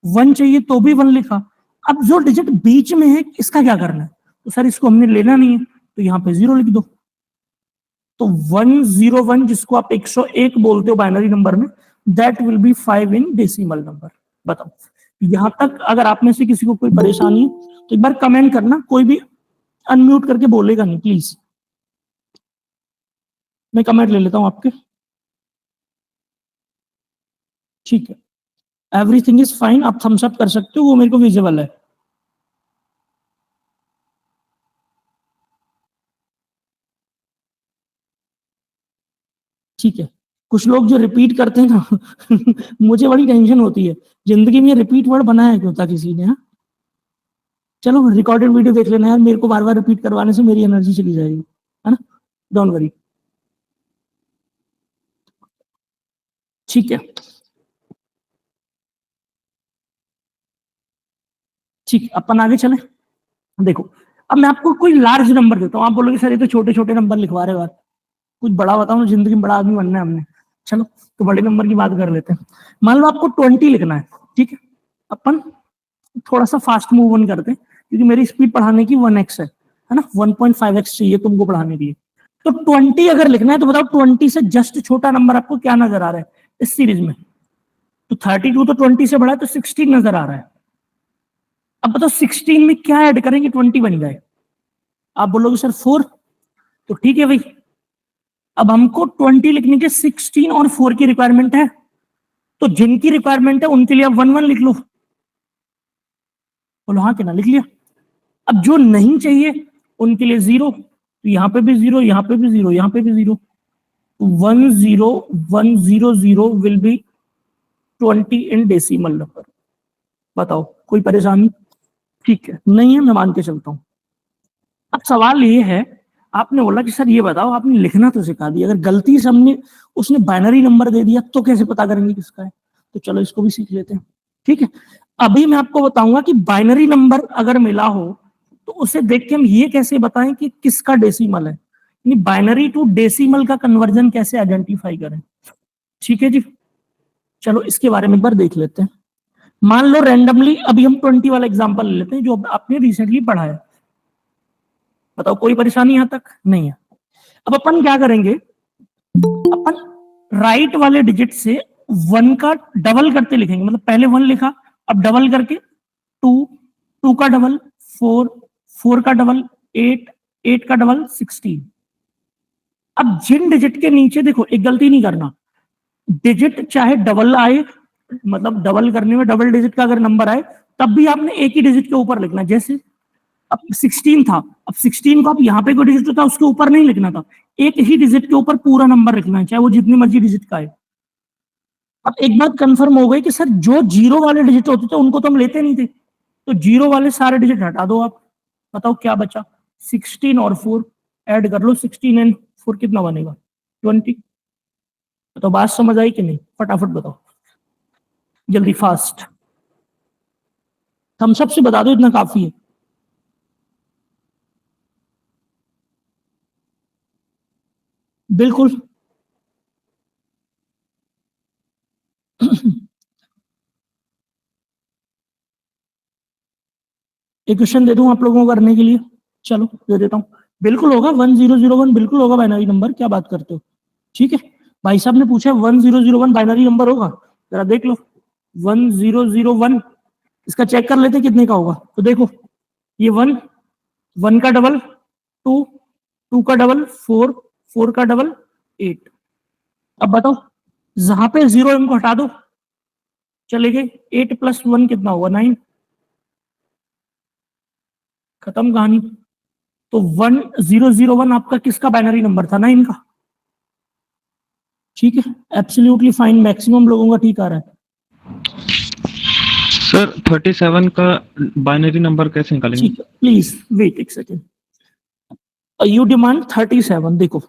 1 चाहिए तो भी 1 लिखा। अब जो डिजिट बीच में है इसका क्या करना है? तो सर इसको हमने लेना नहीं है, तो यहाँ पे 0 लिख दो। तो 1 0 1 जिसको आप 101 बोलते हो बाइनरी नंबर में, that will be 5 in decimal number. बताओ यहां तक अगर आप में से किसी को कोई परेशानी है तो एक बार कमेंट करना, कोई भी अनम्यूट करके बोलेगा नहीं प्लीज। मैं कमेंट ले लेता हूं आपके। ठीक है, एवरीथिंग इज फाइन, आप थम्स अप कर सकते हो, वो मेरे को विजिबल है। ठीक है, कुछ लोग जो रिपीट करते हैं ना मुझे बड़ी टेंशन होती है, जिंदगी में रिपीट वर्ड बनाया क्यों था किसी ने? चलो रिकॉर्डेड वीडियो देख लेना यार, मेरे को बार बार रिपीट करवाने से मेरी एनर्जी चली जाएगी, है ना? Don't worry. ठीक है, ठीक, अपन आगे चले। देखो अब मैं आपको कोई लार्ज नंबर देता हूँ, आप बोलोगे सर ये तो छोटे छोटे नंबर लिखवा रहे हो, कुछ बड़ा बताओ ना, जिंदगी में बड़ा आदमी बनना है हमने। चलो तो बड़े नंबर की बात कर लेते हैं। मान लो आपको 20 लिखना है, ठीक है, अपन थोड़ा सा फास्ट मूव ऑन करते हैं क्योंकि मेरी स्पीड पढ़ाने की 1x है ना, 1.5x चाहिए तुमको पढ़ाने के लिए। तो 20 अगर लिखना है तो बताओ 20 से जस्ट छोटा नंबर आपको क्या नजर आ रहा है इस सीरीज में? तो 32 तो 20 से बड़ा है, तो 16 नजर आ रहा है। अब बताओ 16 में क्या ऐड करेंगे 20 बन जाए? आप बोलोगे सर 4, तो ठीक है भाई, अब हमको 20 लिखने के 16 और 4 की रिक्वायरमेंट है, तो जिनकी रिक्वायरमेंट है उनके लिए आप 1 1 लिख लो। बोलो हाँ कि ना, लिख लिया। अब जो नहीं चाहिए उनके लिए 0, तो यहाँ पे भी 0, यहाँ पे भी 0, यहाँ पे भी 0। 1 0 1 0 0 will be 20 in decimal number. बताओ कोई परेशानी? ठीक है, नहीं है, मैं मान के चलता हूं। अब सवाल ये है, आपने बोला कि सर ये बताओ, आपने लिखना तो सिखा दिया, अगर गलती से हमने उसने बाइनरी नंबर दे दिया तो कैसे पता करेंगे किसका है? तो चलो इसको भी सीख लेते हैं। ठीक है, अभी मैं आपको बताऊंगा कि बाइनरी नंबर अगर मिला हो तो उसे देख के हम ये कैसे बताएं कि किसका डेसिमल है, यानी बाइनरी टू डेसिमल का कन्वर्जन कैसे आइडेंटिफाई करें। ठीक है जी, चलो इसके बारे में एक बार देख लेते हैं। मान लो रैंडमली अभी हम 20 वाला एग्जांपल ले लेते हैं जो आपने रिसेंटली पढ़ा है। बताओ कोई परेशानी यहां तक? नहीं है। अब अपन क्या करेंगे, अपन राइट वाले डिजिट से 1 का डबल करते लिखेंगे, मतलब पहले 1 लिखा, अब डबल करके 2, 2 का डबल 4, 4 का डबल 8, 8 का डबल 16। अब जिन डिजिट के नीचे देखो, एक गलती नहीं करना, डिजिट चाहे डबल आए, मतलब डबल करने में डबल डिजिट का अगर नंबर आए तब भी आपने एक ही डिजिट के ऊपर लिखना। जैसे अब 16 था, अब 16 को आप यहाँ पे कोई डिजिट था उसके ऊपर नहीं लिखना था, एक ही डिजिट के ऊपर पूरा नंबर लिखना है, चाहे वो जितनी मर्जी डिजिट का है। अब एक बात कंफर्म हो गई कि सर जो 0 वाले डिजिट होते थे उनको तो हम लेते नहीं थे, तो 0 वाले सारे डिजिट हटा दो आप। बताओ क्या बचा? 16 और 4 ऐड कर लो, 16 एंड 4 कितना बनेगा? 20। तो बात समझ आई कि नहीं? फटाफट बताओ जल्दी, फास्ट। हम सबसे बता दो, इतना काफी है। बिल्कुल एक क्वेश्चन दे दूं आप लोगों को करने के लिए? चलो दे देता हूं। बिल्कुल होगा, 1001 बिल्कुल होगा बाइनरी नंबर, क्या बात करते हो? ठीक है, भाई साहब ने पूछा 1001 बाइनरी नंबर होगा, जरा देख लो। 1001 इसका चेक कर लेते कितने का होगा। तो देखो ये 1, 1 का डबल 2, 2 का डबल 4, 4 का डबल 8। अब बताओ जहां पे 0 इनको हटा दो, चले गए। 8 + 1 कितना होगा? 9। खत्म कहानी। तो 1001 आपका किसका बाइनरी नंबर था? 9 का। ठीक है, एब्सोल्युटली फाइन, मैक्सिमम लोगों का ठीक आ रहा है। सर 37 का बाइनरी नंबर कैसे निकालेंगे? ठीक है, प्लीज वेट एक सेकेंड। You demand 37। देखो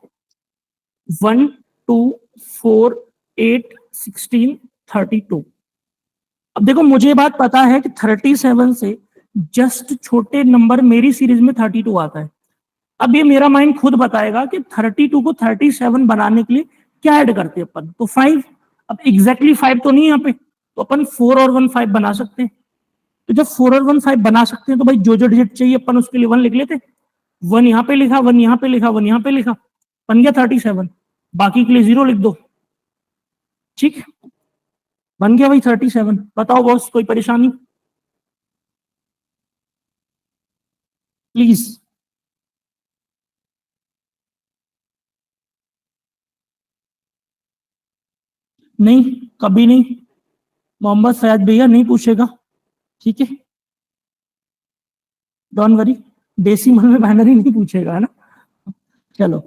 1, 2, 4, 8, 16, 32। अब देखो मुझे बात पता है कि 37 से जस्ट छोटे नंबर मेरी सीरीज में 32 आता है। अब ये मेरा माइंड खुद बताएगा कि 32 को 37 बनाने के लिए क्या ऐड करते हैं अपन? तो 5। अब एग्जैक्टली 5 तो नहीं यहाँ पे, तो अपन 4 और 1 5 बना सकते हैं। तो जब 4 और 1 5 बना सकते हैं तो भाई जो जो डिजिट चाहिए अपन उसके लिए 1 लिख लेते। 1 यहाँ पे लिखा, 1 यहाँ पे लिखा, 1 यहाँ पे लिखा, बन गया 37। बाकी के लिए 0 लिख दो। ठीक है, बन गया भाई 37। बताओ बॉस, कोई परेशानी? प्लीज। नहीं, कभी नहीं। मोहम्मद फैज भैया नहीं पूछेगा। ठीक है, डोंट वरी, डेसिमल में बाइनरी नहीं पूछेगा, है ना। चलो,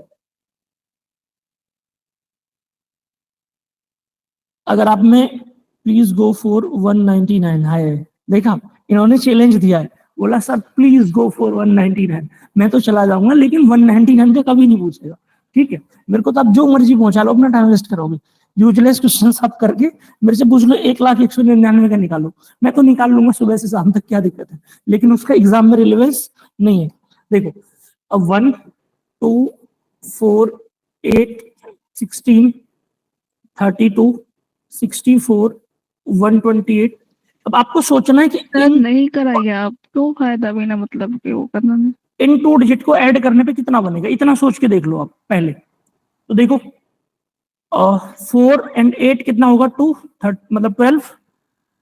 अगर आप में प्लीज गो फॉर 199 है। देखा, इन्होंने चैलेंज दिया है, बोला सर प्लीज गो फॉर 199। मैं तो चला जाऊंगा लेकिन 199 का कभी नहीं पूछेगा। ठीक है, मेरे को तो आप जो मर्जी पहुंचा लो, अपना टाइम वेस्ट करोगे। यूजलेस क्वेश्चन आप करके मेरे से पूछ लो 1,01,99 का निकालो, मैं तो निकाल लूंगा सुबह से शाम तक, क्या दिक्कत है। लेकिन उसका एग्जाम में रिलेवेंस नहीं है। देखो अब 1, 2, 4, 8, 16, 32, 64, 128। अब आपको सोचना है कि सर नहीं कराइए आप, तो फायदा भी ना, मतलब कि वो करना नहीं। इन 2 डिजिट को ऐड करने पे कितना बनेगा, इतना सोच के देख लो आप पहले। तो देखो 4 और 8 कितना होगा? 2, मतलब 12।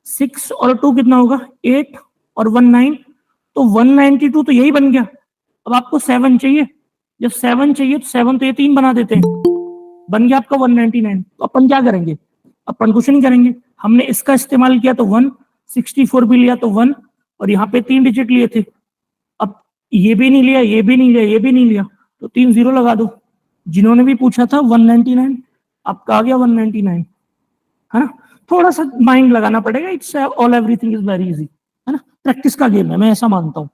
6 और 2 कितना होगा? 8 और 1 9, तो 192 तो यही बन गया। अब आपको 7 चाहिए, जब 7 चाहिए तो 7 तो ये 3 बना देते हैं, बन गया आपका 199। तो अपन क्या करेंगे? अपन कुछ नहीं करेंगे, हमने इसका इस्तेमाल किया तो 1, 64 भी लिया तो 1, और यहाँ पे 3 डिजिट लिए थे। अब ये भी नहीं लिया, ये भी नहीं लिया, ये भी नहीं लिया, तो 3 0 लगा दो। जिन्होंने भी पूछा था 199, आपका आ गया 199, है ना। थोड़ा सा माइंड लगाना पड़ेगा, it's all everything is very easy, है ना। प्रैक्टिस का गेम है, मैं ऐसा मानता हूँ।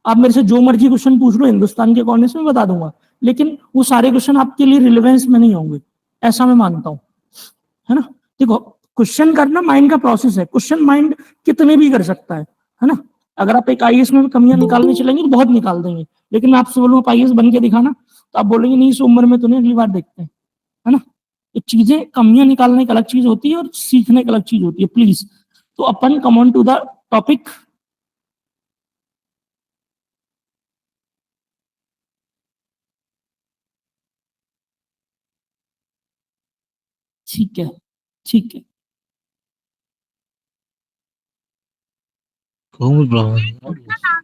आप मेरे से जो मर्जी क्वेश्चन पूछ लो हिंदुस्तान के कॉर्नर से, मैं बता दूंगा, लेकिन वो सारे क्वेश्चन आपके लिए रिलेवेंस में नहीं होंगे, ऐसा मैं मानता हूँ, है ना। देखो क्वेश्चन करना माइंड का प्रोसेस है, क्वेश्चन माइंड कितने भी कर सकता है ना। अगर आप एक आईएएस में कमियां निकालने चलेंगे तो बहुत निकाल देंगे, लेकिन मैं आपसे बोलूँ आप आईएएस बन के दिखाना, तो आप बोलेंगे नहीं इस उम्र में तो नहीं, अगली बार देखते हैं, है ना। ये चीजें, कमियां निकालने की अलग चीज होती है और सीखने की अलग चीज होती है। प्लीज, तो अपन come on to the topic. ठीक है, ठीक है,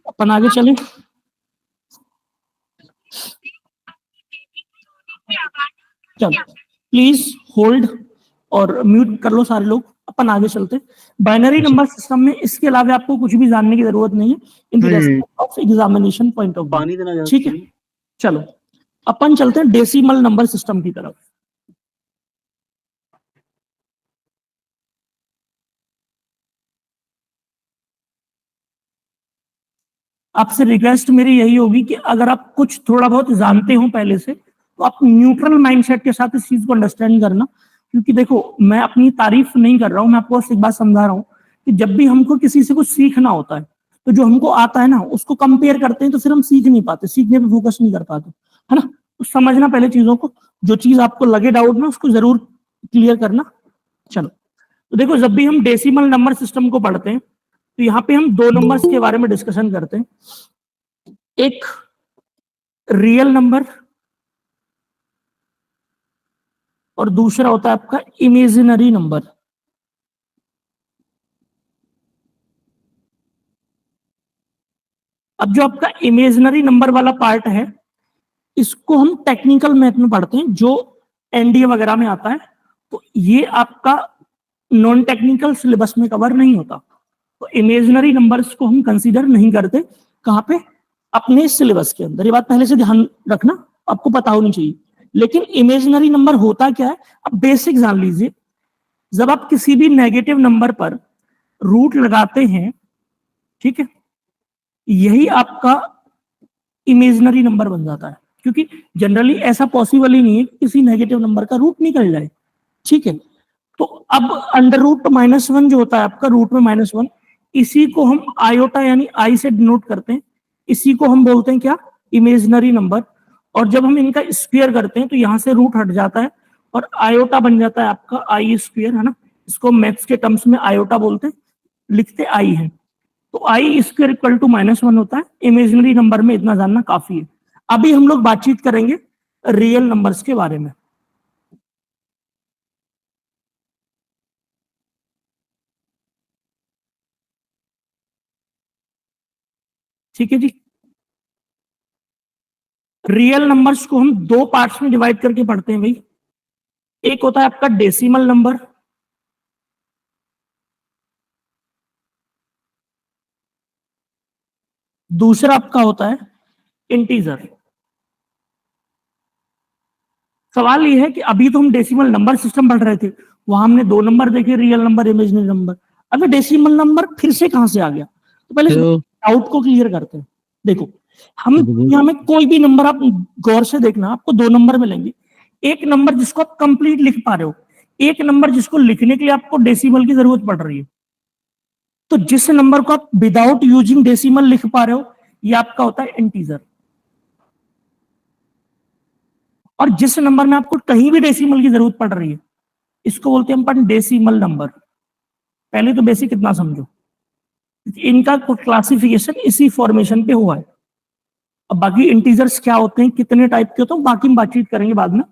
अपन आगे चले। चलो प्लीज होल्ड और म्यूट कर लो सारे लोग, अपन आगे चलते। बाइनरी नंबर सिस्टम में इसके अलावा आपको कुछ भी जानने की जरूरत नहीं है in the respect of examination point of पानी व्यू। देना ठीक है, चलो अपन चलते हैं डेसिमल नंबर सिस्टम की तरफ। आपसे रिक्वेस्ट मेरी यही होगी कि अगर आप कुछ थोड़ा बहुत जानते हो पहले से, तो आप न्यूट्रल माइंडसेट के साथ इस चीज को अंडरस्टैंड करना। क्योंकि देखो मैं अपनी तारीफ नहीं कर रहा हूं, मैं आपको एक बात समझा रहा हूं कि जब भी हमको किसी से कुछ सीखना होता है, तो जो हमको आता है ना उसको कंपेयर करते हैं, तो फिर हम सीख नहीं पाते, सीखने पे फोकस नहीं कर पाते, है ना। तो समझना पहले चीजों को, जो चीज आपको लगे डाउट में उसको जरूर क्लियर करना। चलो, तो देखो जब भी हम डेसिमल नंबर सिस्टम को पढ़ते हैं, तो यहाँ पे हम 2 नंबर्स के बारे में डिस्कशन करते हैं। एक रियल नंबर और दूसरा होता है आपका इमेजिनरी नंबर। अब जो आपका इमेजिनरी नंबर वाला पार्ट है, इसको हम टेक्निकल मैथ में पढ़ते हैं, जो एनडीए वगैरह में आता है, तो ये आपका नॉन टेक्निकल सिलेबस में कवर नहीं होता। तो इमेजिनरी नंबर्स को हम कंसीडर नहीं करते, कहाँ पे, अपने सिलेबस के अंदर। ये बात पहले से ध्यान रखना, आपको पता होनी चाहिए। लेकिन इमेजिनरी नंबर होता क्या है, अब बेसिक जान लीजिए। जब आप किसी भी नेगेटिव नंबर पर रूट लगाते हैं, ठीक है, यही आपका इमेजिनरी नंबर बन जाता है, क्योंकि जनरली ऐसा पॉसिबल ही नहीं है कि किसी नेगेटिव नंबर का रूट निकल जाए, ठीक है। तो अब अंडर रूट -1 जो होता है आपका, रूट में -1, इसी को हम आयोटा यानी आई से डिनोट करते हैं, इसी को हम बोलते हैं क्या, इमेजिनरी नंबर। और जब हम इनका स्क्वायर करते हैं तो यहाँ से रूट हट जाता है और आयोटा बन जाता है आपका आई स्क्वायर, है ना। इसको मैथ्स के टर्म्स में आयोटा बोलते हैं, लिखते आई है। तो आई स्क्वायर इक्वल टू -1 होता है। इमेजिनरी नंबर में इतना जानना काफी है। अभी हम लोग बातचीत करेंगे रियल नंबर्स के बारे में। ठीक है जी। रियल नंबर्स को हम दो पार्ट्स में डिवाइड करके पढ़ते हैं भाई। एक होता है आपका डेसिमल नंबर, दूसरा आपका होता है इंटीजर। सवाल ये है कि अभी तो हम डेसिमल नंबर सिस्टम पढ़ रहे थे, वहां हमने दो नंबर देखे, रियल नंबर, इमेजिनरी नंबर। अब डेसिमल नंबर फिर से कहां से आ गया, तो पहले डाउट को क्लियर करते हैं। देखो, हम दुनिया में कोई भी नंबर आप गौर से देखना, आपको दो नंबर मिलेंगे। एक नंबर जिसको आप कंप्लीट लिख पा रहे हो, एक नंबर जिसको लिखने के लिए आपको डेसिमल की जरूरत पड़ रही है। तो जिस नंबर को आप विदाउट यूजिंग डेसिमल लिख पा रहे हो, ये आपका होता है इंटीजर। और जिस नंबर में आपको कहीं भी डेसिमल की जरूरत पड़ रही है, इसको बोलते हैं अपन डेसिमल नंबर। पहले तो बेसिक इतना समझो, इनका क्लासिफिकेशन इसी फॉर्मेशन पे हुआ है। अब बाकी इंटीजर्स क्या होते हैं, कितने टाइप के होते हैं, बाकी हम बातचीत करेंगे बाद में।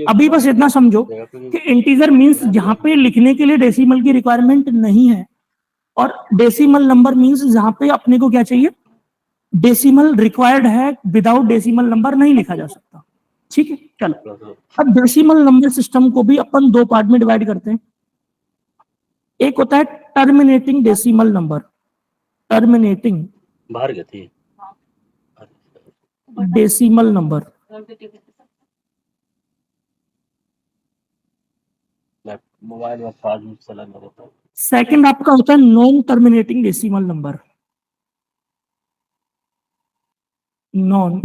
अभी बस इतना समझो कि इंटीजर मींस जहां पे लिखने के लिए डेसिमल की रिक्वायरमेंट नहीं है, और डेसिमल नंबर मींस जहां पे अपने को क्या चाहिए, डेसिमल रिक्वायर्ड है, विदाउट डेसिमल नंबर नहीं लिखा जा सकता। ठीक है, चलो। अब डेसिमल नंबर सिस्टम को भी अपन दो पार्ट में डिवाइड करते हैं। एक होता है टर्मिनेटिंग डेसिमल नंबर, टर्मिनेटिंग बाहर गई थी डेसिमल नंबर। मोबाइल में चार्ज चला होता है। सेकंड आपका होता है non terminating decimal number, non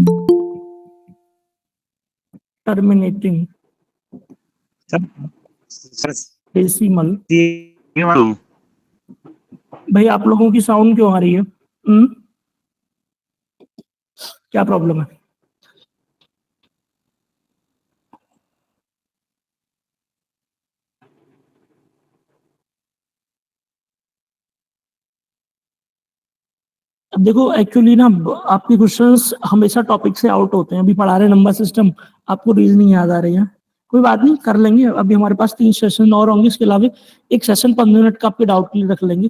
terminating decimal. भाई आप लोगों की साउंड क्यों आ रही है? क्या प्रॉब्लम है? अब देखो, एक्चुअली ना आपके क्वेश्चंस हमेशा टॉपिक से आउट होते हैं। अभी पढ़ा रहे नंबर सिस्टम, आपको रीजनिंग याद आ रही है, कोई बात नहीं, कर लेंगे। अभी हमारे पास 3 सेशन और होंगे, इसके अलावा एक सेशन 15 मिनट का आपके डाउट के लिए रख लेंगे।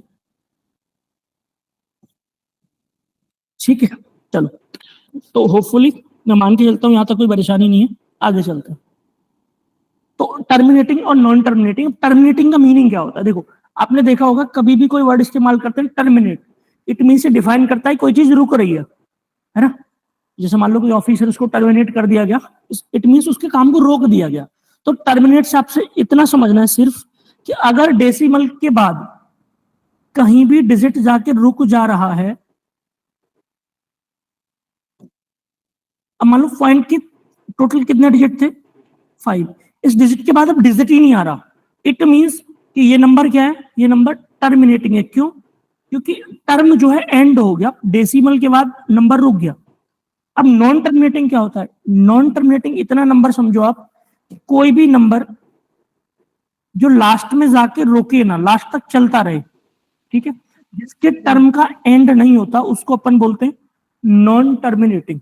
ठीक है, चलो। तो होपफुली मैं मान के चलता हूँ यहाँ तक कोई परेशानी नहीं है, आगे चलते हैं। तो टर्मिनेटिंग और नॉन टर्मिनेटिंग। टर्मिनेटिंग का मीनिंग क्या होता है? देखो, आपने देखा होगा कभी भी कोई वर्ड इस्तेमाल करते हैं टर्मिनेट, इट मीन से डिफाइन करता है कोई चीज रुक रही है ना। जैसे मान लो कोई ऑफिसर, उसको टर्मिनेट कर दिया गया, इट मीन उसके काम को रोक दिया गया। तो टर्मिनेट से आपसे इतना समझना है सिर्फ कि अगर डेसिमल के बाद कहीं भी डिजिट जाके रुक जा रहा है, अब मान लो पॉइंट की टोटल कितने डिजिट थे, 5, इस डिजिट के बाद अब डिजिट ही नहीं आ रहा, इट मींस कि ये नंबर क्या है, ये नंबर टर्मिनेटिंग है। क्यों? क्योंकि टर्म जो है एंड हो गया, डेसिमल के बाद नंबर रुक गया। अब नॉन टर्मिनेटिंग क्या होता है? नॉन टर्मिनेटिंग इतना नंबर समझो आप, कोई भी नंबर जो लास्ट में जाके रोके ना, लास्ट तक चलता रहे, ठीक है, जिसके टर्म का एंड नहीं होता, उसको अपन बोलते हैं नॉन टर्मिनेटिंग।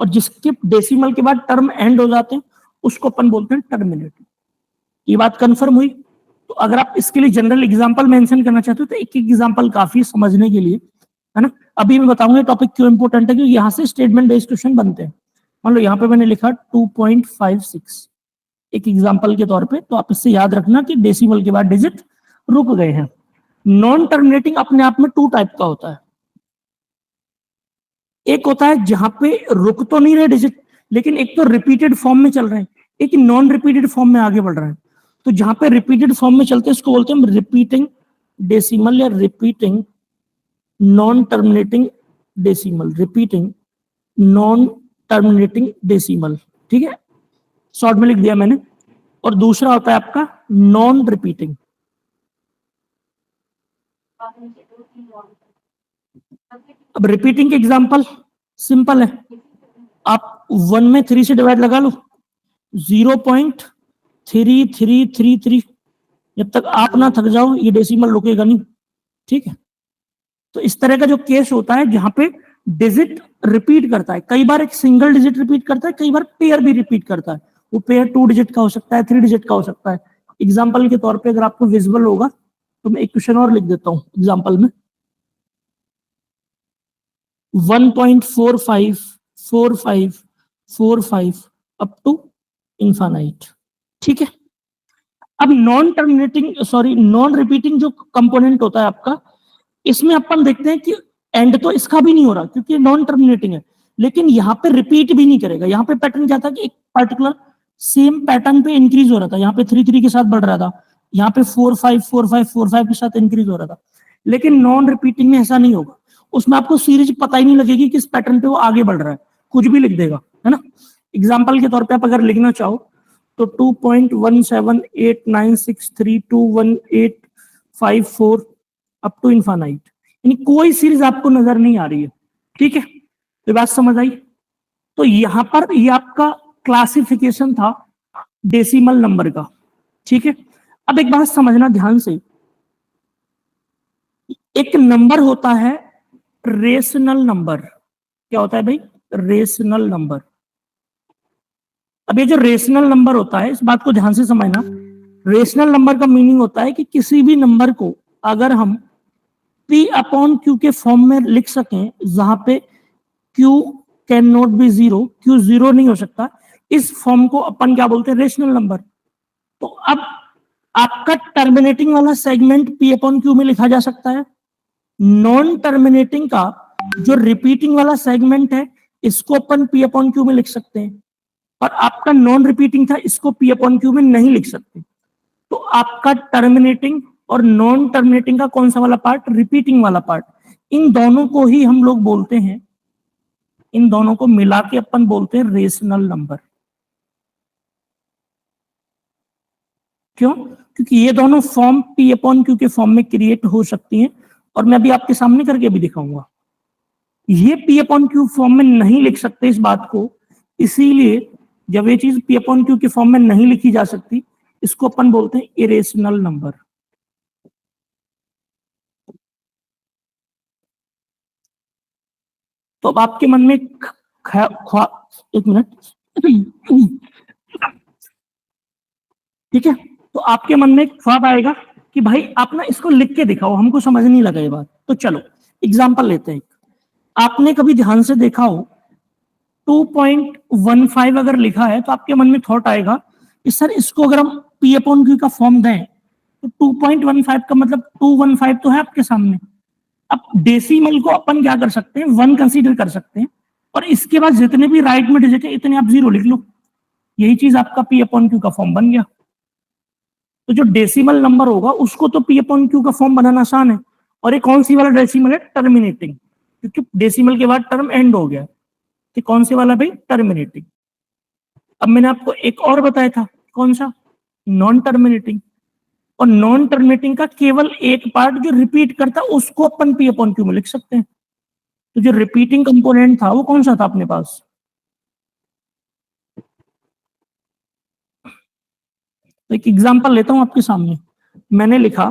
और जिसके डेसिमल के बाद टर्म एंड हो जाते हैं, उसको अपन बोलते हैं टर्मिनेटिंग। ये बात कंफर्म हुई? तो अगर आप इसके लिए जनरल एग्जांपल मेंशन करना चाहते हो तो एक एग्जांपल काफी समझने के लिए। है ना। अभी मैं बताऊंगा टॉपिक क्यों इंपॉर्टेंट है, क्योंकि यहाँ से स्टेटमेंट बेस्ड क्वेश्चन बनते हैं। मान लो यहाँ पे मैंने लिखा 2.56 एक एग्जांपल के तौर पे, तो आप इससे याद रखना कि डेसिमल के बाद डिजिट रुक गए हैं। नॉन टर्मिनेटिंग अपने आप में 2 टाइप का होता है। एक होता है जहां पे रुक तो नहीं रहे डिजिट, लेकिन एक तो रिपीटेड फॉर्म में चल रहे हैं, एक नॉन रिपीटेड फॉर्म में आगे बढ़ रहे हैं। तो जहां पे रिपीटेड फॉर्म में चलते हैं इसको बोलते हैं रिपीटिंग डेसिमल या repeating non terminating decimal, repeating non terminating decimal, ठीक है, शॉर्ट में लिख दिया मैंने। और दूसरा होता है आपका नॉन रिपीटिंग। अब रिपीटिंग के एग्जांपल सिंपल है, आप 1 में 3 से डिवाइड लगा लो, 0.3333, जब तक आप ना थक जाओ ये डेसिमल रुकेगा नहीं, ठीक है। तो इस तरह का जो केस होता है जहां पे डिजिट रिपीट करता है, कई बार एक सिंगल डिजिट रिपीट करता है, कई बार पेयर भी रिपीट करता है। वो पेयर 2 डिजिट का हो सकता है, 3 डिजिट का हो सकता है। एग्जाम्पल के तौर पे अगर आपको विजिबल होगा तो मैं एक क्वेश्चन और लिख देता हूं एग्जाम्पल में, 1.454545 अप टू इंफानाइट, ठीक है। अब नॉन रिपीटिंग जो कंपोनेंट होता है आपका, इसमें अपन देखते हैं कि एंड तो इसका भी नहीं हो रहा क्योंकि नॉन टर्मिनेटिंग है, लेकिन यहाँ पे रिपीट भी नहीं करेगा। यहाँ पे पैटर्न क्या था कि एक पर्टिकुलर सेम पैटर्न पे इंक्रीज हो रहा था, यहाँ पे 3 के साथ बढ़ रहा था, यहाँ पे 4 5 के साथ इंक्रीज हो रहा था। लेकिन नॉन रिपीटिंग में ऐसा नहीं होगा, उसमें आपको सीरीज पता ही नहीं लगेगी किस पैटर्न पे वो आगे बढ़ रहा है, कुछ भी लिख देगा, है ना। एग्जाम्पल के तौर पे आप अगर लिखना चाहो तो 2.1789632185 अप टू इन्फानाइट, यानी कोई सीरीज आपको नजर नहीं आ रही है, ठीक है। तो बात समझ आई। तो यहां पर ये आपका क्लासिफिकेशन था डेसिमल नंबर का, ठीक है। अब एक बात समझना ध्यान से, एक नंबर होता है रेशनल नंबर। क्या होता है भाई? Rational number. अब ये जो रेशनल नंबर होता है, इस बात को ध्यान से समझना। रेशनल नंबर का मीनिंग होता है कि किसी भी नंबर को अगर हम P अपॉन Q के फॉर्म में लिख सकें, जहां पे Q can not be 0, Q 0 नहीं हो सकता, इस फॉर्म को अपन क्या बोलते हैं? Rational number. तो अब आपका टर्मिनेटिंग वाला सेगमेंट P अपॉन Q में लिखा जा सकता है। नॉन टर्मिनेटिंग का जो रिपीटिंग वाला सेगमेंट है, इसको अपन P अपॉन Q में लिख सकते हैं। और आपका नॉन रिपीटिंग था, इसको P अपॉन Q में नहीं लिख सकते। तो आपका टर्मिनेटिंग और नॉन टर्मिनेटिंग का कौन सा वाला पार्ट? रिपीटिंग वाला पार्ट। इन दोनों को ही हम लोग बोलते हैं, इन दोनों को मिला के अपन बोलते हैं रेशनल नंबर। क्यों? क्योंकि ये दोनों फॉर्म P अपॉन Q के फॉर्म में क्रिएट हो सकती हैं, और मैं अभी आपके सामने करके भी दिखाऊंगा। ये P अपॉन Q फॉर्म में नहीं लिख सकते इस बात को, इसीलिए जब ये चीज P अपॉन Q के फॉर्म में नहीं लिखी जा सकती, इसको अपन बोलते हैं इरेशनल नंबर। तो अब आपके मन में एक मिनट, ठीक है, तो आपके मन में एक ख्वाब आएगा कि भाई आप ना इसको लिख के दिखाओ, हमको समझ नहीं लगा ये बात। तो चलो एग्जांपल लेते हैं। आपने कभी ध्यान से देखा हो 2.15 अगर लिखा है, तो आपके मन में थॉट आएगा कि सर इसको अगर हम P अपॉन Q का फॉर्म दें तो 2.15 का मतलब 215 तो है आपके सामने। अब डेसिमल को अपन क्या कर सकते हैं? 1 कंसीडर कर सकते हैं, और इसके बाद जितने भी राइट में डिजिट है इतने आप 0 लिख लो। यही चीज आपका P अपॉन Q का फॉर्म बन गया। तो जो डेसिमल नंबर होगा उसको तो P अपॉन Q का फॉर्म बनाना आसान है। और ये कौन सी वाला डेसिमल है? टर्मिनेटिंग, क्योंकि डेसिमल के बाद टर्म एंड हो गया। तो कौन से वाला भाई? टर्मिनेटिंग। अब मैंने आपको एक और बताया था, कौन सा? Non terminating. और नॉन टर्मिनेटिंग का केवल एक पार्ट जो रिपीट करता, उसको अपन P अपॉन Q में लिख सकते हैं। तो जो रिपीटिंग कंपोनेंट था वो कौन सा था अपने पास? एक एग्जांपल लेता हूं आपके सामने। मैंने लिखा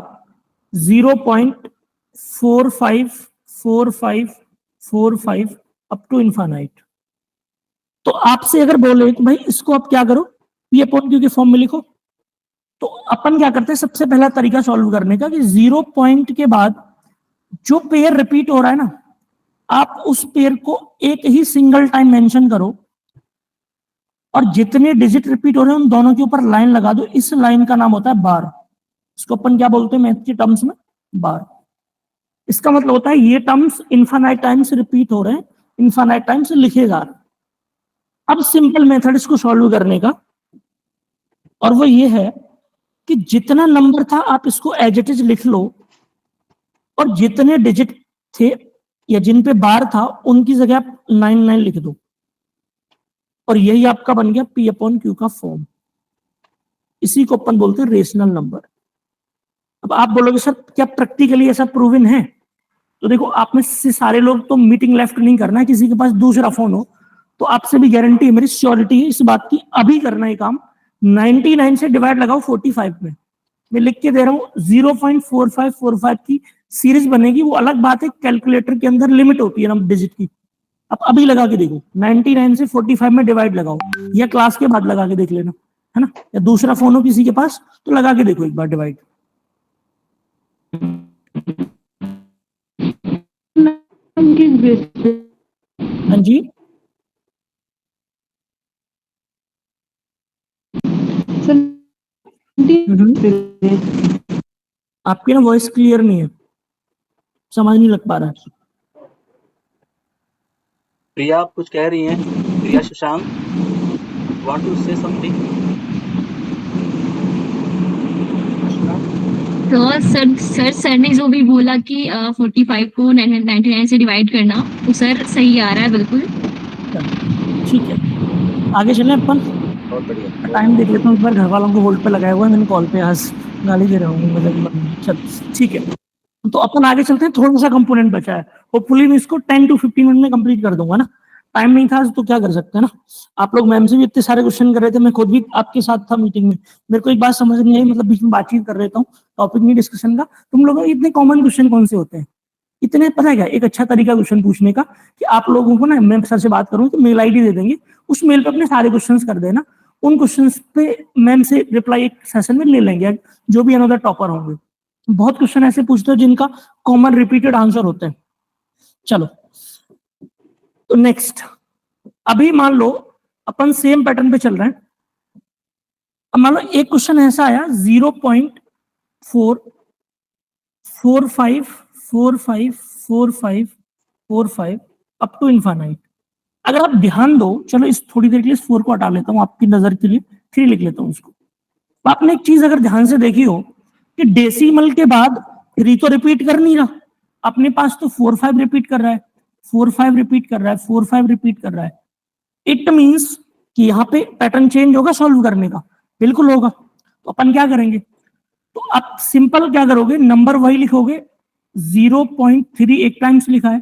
0.454545 अप टू इन्फानाइट। तो आपसे अगर बोले कि भाई इसको आप क्या करो? P अपॉन Q के फॉर्म में लिखो। तो अपन क्या करते हैं? सबसे पहला तरीका सॉल्व करने का कि 0 पॉइंट के बाद जो पेयर रिपीट हो रहा है ना, आप उस पेयर को एक ही सिंगल टाइम मेंशन करो और जितने डिजिट रिपीट हो रहे हैं उन दोनों के ऊपर लाइन लगा दो। इस लाइन का नाम होता है बार। इसको अपन क्या बोलते हैं मैथ के टर्म्स में? बार। इसका मतलब होता है ये टर्म्स इनफाइनाइट टाइम्स रिपीट हो रहे हैं, इनफाइनाइट टाइम्स लिखे जा रहे हैं। अब सिंपल मेथड इसको सॉल्व करने का, और वो ये है कि जितना नंबर था आप इसको एज इट इज लिख लो, और जितने डिजिट थे या जिन पे बार था उनकी जगह आप 99 लिख दो, और यही आपका बन गया P अपॉन Q का फॉर्म। इसी को अपन बोलते हैं रेशनल नंबर। अब आप बोलोगे सर क्या प्रैक्टिकली ऐसा प्रूवन है? तो देखो, आप में से सारे लोग तो मीटिंग लेफ्ट नहीं करना है, किसी के पास दूसरा फोन हो तो आपसे भी गारंटी है, मेरी श्योरिटी है इस बात की, अभी करना है काम। 99 से डिवाइड लगाओ 45 में, मैं लिख के दे रहा हूँ 0.4545 की सीरीज बनेगी। वो अलग बात है, कैलकुलेटर के अंदर लिमिट होती है ना डिजिट की। अब अभी लगा के देखो, 99 से 45 में डिवाइड लगाओ, या क्लास के बाद लगा के देख लेना, है ना, या दूसरा फोन हो किसी के पास तो लगा के देखो एक बार डिवाइड। हाँ जी, आपकी ना वॉइस क्लियर नहीं है, समझ नहीं लग पा रहा है। प्रिया आप कुछ कह रही हैं? Priya Shashank, want to say something? तो सर ने जो भी बोला कि 45 को 99 से डिवाइड करना, तो सर सही आ रहा है बिल्कुल। ठीक है, आगे चलें अपन। बहुत बढ़िया। टाइम देख लेता हूँ एक बार, घर वालों को होल्ड पे लगाया हुआ है मैंने, कॉल पे आज गाली दे रहा हूँ मतलब। चल ठीक है, तो अपन आगे चलते हैं। थोड़ा सा कंपोनेंट बचा है, होपफुली मैं इसको 10 to 15 मिनट में कंप्लीट कर दूंगा ना। टाइम नहीं था तो क्या कर सकते हैं ना। आप लोग मैम से भी इतने सारे क्वेश्चन कर रहे थे, मैं खुद भी आपके साथ था मीटिंग में, मेरे को एक बात समझ नहीं आई, मतलब बीच में बातचीत कर रहता हूँ, टॉपिक नहीं डिस्कशन का। तुम लोगों को इतने कॉमन क्वेश्चन कौन से होते हैं इतने? पता है क्या एक अच्छा तरीका क्वेश्चन पूछने का, कि आप लोगों को ना, मैं सर से बात करूँ तो मेल आईडी दे देंगे, उस मेल पे अपने सारे क्वेश्चन कर देना। उन क्वेश्चंस पे मैम से रिप्लाई एक सेशन में ले लेंगे, जो भी अनदर टॉपर होंगे। बहुत क्वेश्चन ऐसे पूछते हो जिनका कॉमन रिपीटेड आंसर होते हैं। चलो तो नेक्स्ट, अभी मान लो अपन सेम पैटर्न पे चल रहे हैं। अब मान लो एक क्वेश्चन ऐसा आया 0.445454545 अप टू इनफाइनाइट। अगर आप ध्यान दो, चलो इस थोड़ी देर के लिए इस 4 को हटा लेता हूँ आपकी नजर के लिए, 3 लिख लेता हूँ उसको। तो आपने एक चीज अगर ध्यान से देखी हो कि डेसिमल के बाद 3 तो रिपीट कर नहीं रहा अपने पास, तो 4-5 रिपीट कर रहा है, 4-5 रिपीट कर रहा है, 4-5 रिपीट कर रहा है। इट मींस कि यहाँ पे पैटर्न चेंज होगा सॉल्व करने का, बिल्कुल होगा। तो अपन क्या करेंगे, तो आप सिंपल क्या करोगे, नंबर वही लिखोगे, 0.3 एक टाइम्स लिखा है,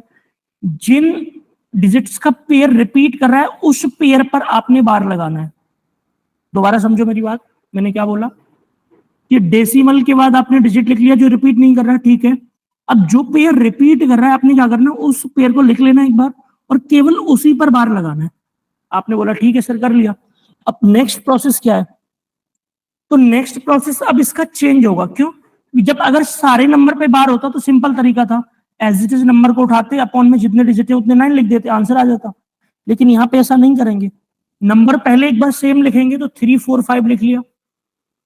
जिन डिजिट्स का पेयर रिपीट कर रहा है उस पेयर पर आपने बार लगाना है। दोबारा समझो मेरी बात, मैंने क्या बोला कि डेसिमल के बाद आपने डिजिट लिख लिया जो रिपीट नहीं कर रहा है, ठीक है। अब जो पेयर रिपीट कर रहा है आपने क्या करना है, उस पेयर को लिख लेना एक बार और केवल उसी पर बार लगाना है। आपने बोला ठीक है सर, कर लिया। अब नेक्स्ट प्रोसेस क्या है, तो नेक्स्ट प्रोसेस अब इसका चेंज होगा। क्यों? जब अगर सारे नंबर पे बार होता तो सिंपल तरीका था, एज इट इज नंबर को उठाते, अपॉन में जितने डिजिट है उतने 9 लिख देते, आंसर आ जाता। लेकिन यहाँ पे ऐसा नहीं करेंगे, नंबर पहले एक बार सेम लिखेंगे, तो 3, 4, 5 लिख लिया।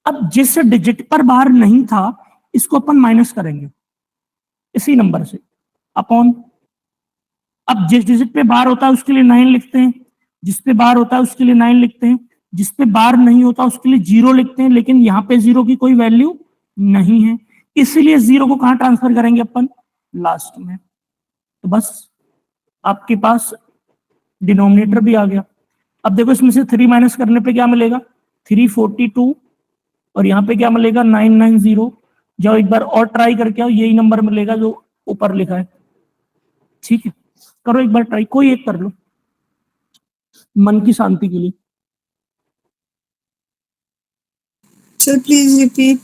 अब जिस डिजिट पर बार नहीं था इसको अपन माइनस करेंगे इसी नंबर से, अपॉन। अब जिस डिजिट पे बार होता है उसके लिए 9 लिखते हैं, जिस पे बार होता है उसके लिए 9 लिखते हैं, जिस पे बार नहीं होता उसके लिए 0 लिखते हैं। लेकिन यहाँ पे 0 की कोई वैल्यू नहीं है, इसलिए 0 को कहाँ ट्रांसफर करेंगे अपन, लास्ट में। तो बस आपके पास डिनोमिनेटर भी आ गया। अब देखो इसमें से 3 माइनस करने पे क्या मिलेगा, 342, और यहाँ पे क्या मिलेगा 990। जाओ एक बार और ट्राई करके आओ, यही नंबर मिलेगा जो ऊपर लिखा है। ठीक है, करो एक बार ट्राई, कोई एक कर लो मन की शांति के लिए। Sir please repeat.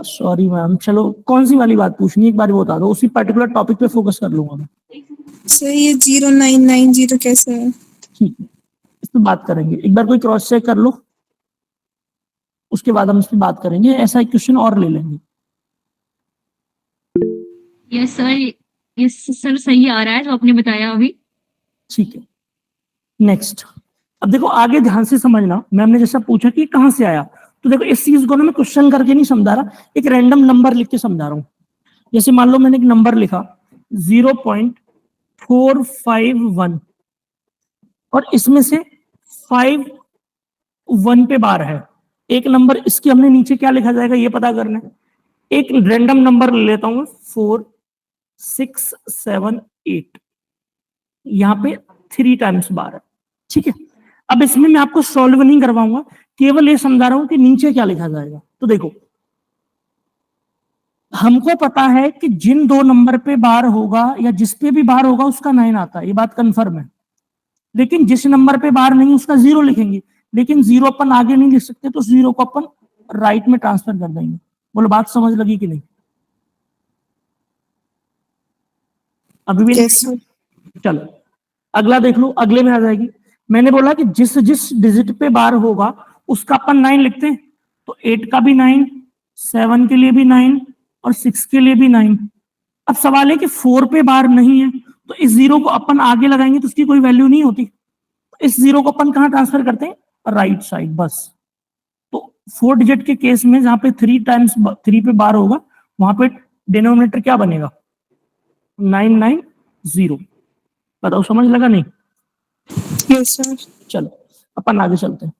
Sorry ma'am, चलो कौन सी वाली बात पूछनी है एक बार वो बता दो, उसी पर्टिकुलर टॉपिक पे फोकस कर लूंगा मैं। सर ये 0990 कैसे है? ठीक है, इस पे बात करेंगे। एक बार कोई क्रॉस चेक कर लो, उसके बाद हम इस पे बात करेंगे। ऐसा एक क्वेश्चन और ले लेंगे। यस सर, यस सर, सही आ रहा है जो आपने बताया अभी। ठीक है, नेक्स्ट। अब देखो आगे ध्यान से समझना, मैम ने जैसा पूछा कि कहां से आया, तो देखो इस चीज को ना मैं क्वेश्चन करके नहीं समझा रहा, एक रैंडम नंबर लिख के समझा रहा हूं। जैसे मान लो मैंने एक नंबर लिखा 0.451 और इसमें से 5 1 पे बार है, एक नंबर इसके हमने नीचे क्या लिखा जाएगा ये पता करना है। एक रैंडम नंबर ले लेता हूं 4 6 7 8, यहाँ पे 3 टाइम्स बार है, ठीक है। अब इसमें मैं आपको सॉल्व नहीं करवाऊंगा, केवल ये समझा रहा हूं कि नीचे क्या लिखा जाएगा। तो देखो हमको पता है कि जिन दो नंबर पे बार होगा या जिस पे भी बार होगा उसका 9 आता है, ये बात कंफर्म है। लेकिन जिस नंबर पे बार नहीं उसका 0 लिखेंगे, लेकिन 0 अपन आगे नहीं लिख सकते, तो 0 को अपन राइट में ट्रांसफर कर देंगे। बोलो बात समझ लगी कि नहीं? अभी भी चलो अगला देख लो, अगले में आ जाएगी। मैंने बोला कि जिस जिस डिजिट पे बार होगा उसका अपन 9 लिखते हैं, तो 8 का भी 9, 7 के लिए भी 9 और 6 के लिए भी 9। अब सवाल है कि 4 पे बार नहीं है, तो इस 0 को अपन आगे लगाएंगे तो उसकी कोई वैल्यू नहीं होती। इस 0 को अपन कहां ट्रांसफर करते हैं? राइट साइड, बस। तो 4 डिजिट के केस में जहां पे 3 टाइम्स 3 पे बार होगा वहां पे डिनोमिनेटर क्या बनेगा? 990। बताओ समझ लगा नहीं? Yes sir. चलो अपन आगे चलते हैं।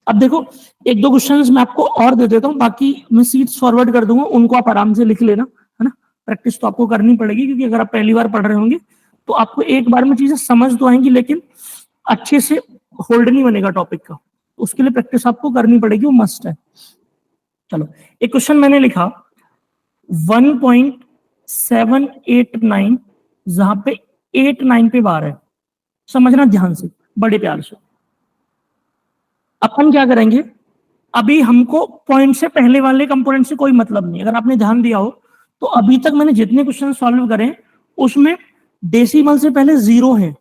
अब देखो एक दो क्वेश्चंस मैं आपको और दे देता हूँ, बाकी मैं सीट्स फॉरवर्ड कर दूंगा, उनको आप आराम से लिख लेना, है ना। प्रैक्टिस तो आपको करनी पड़ेगी, क्योंकि अगर आप पहली बार पढ़ रहे होंगे तो आपको एक बार में चीजें समझ तो आएंगी, लेकिन अच्छे से होल्ड नहीं बनेगा टॉपिक का। उसके लिए प्रैक्टिस आपको करनी पड़ेगी, वो मस्ट है। चलो एक क्वेश्चन मैंने लिखा 1.789, जहां पे 8 9 पे बार है। समझना ध्यान से, बड़े प्यार से। अपन क्या करेंगे, अभी हमको पॉइंट से पहले वाले कंपोनेंट से कोई मतलब नहीं। अगर आपने ध्यान दिया हो तो अभी तक मैंने जितने क्वेश्चन सॉल्व करे उसमें डेसिमल से पहले 0 है,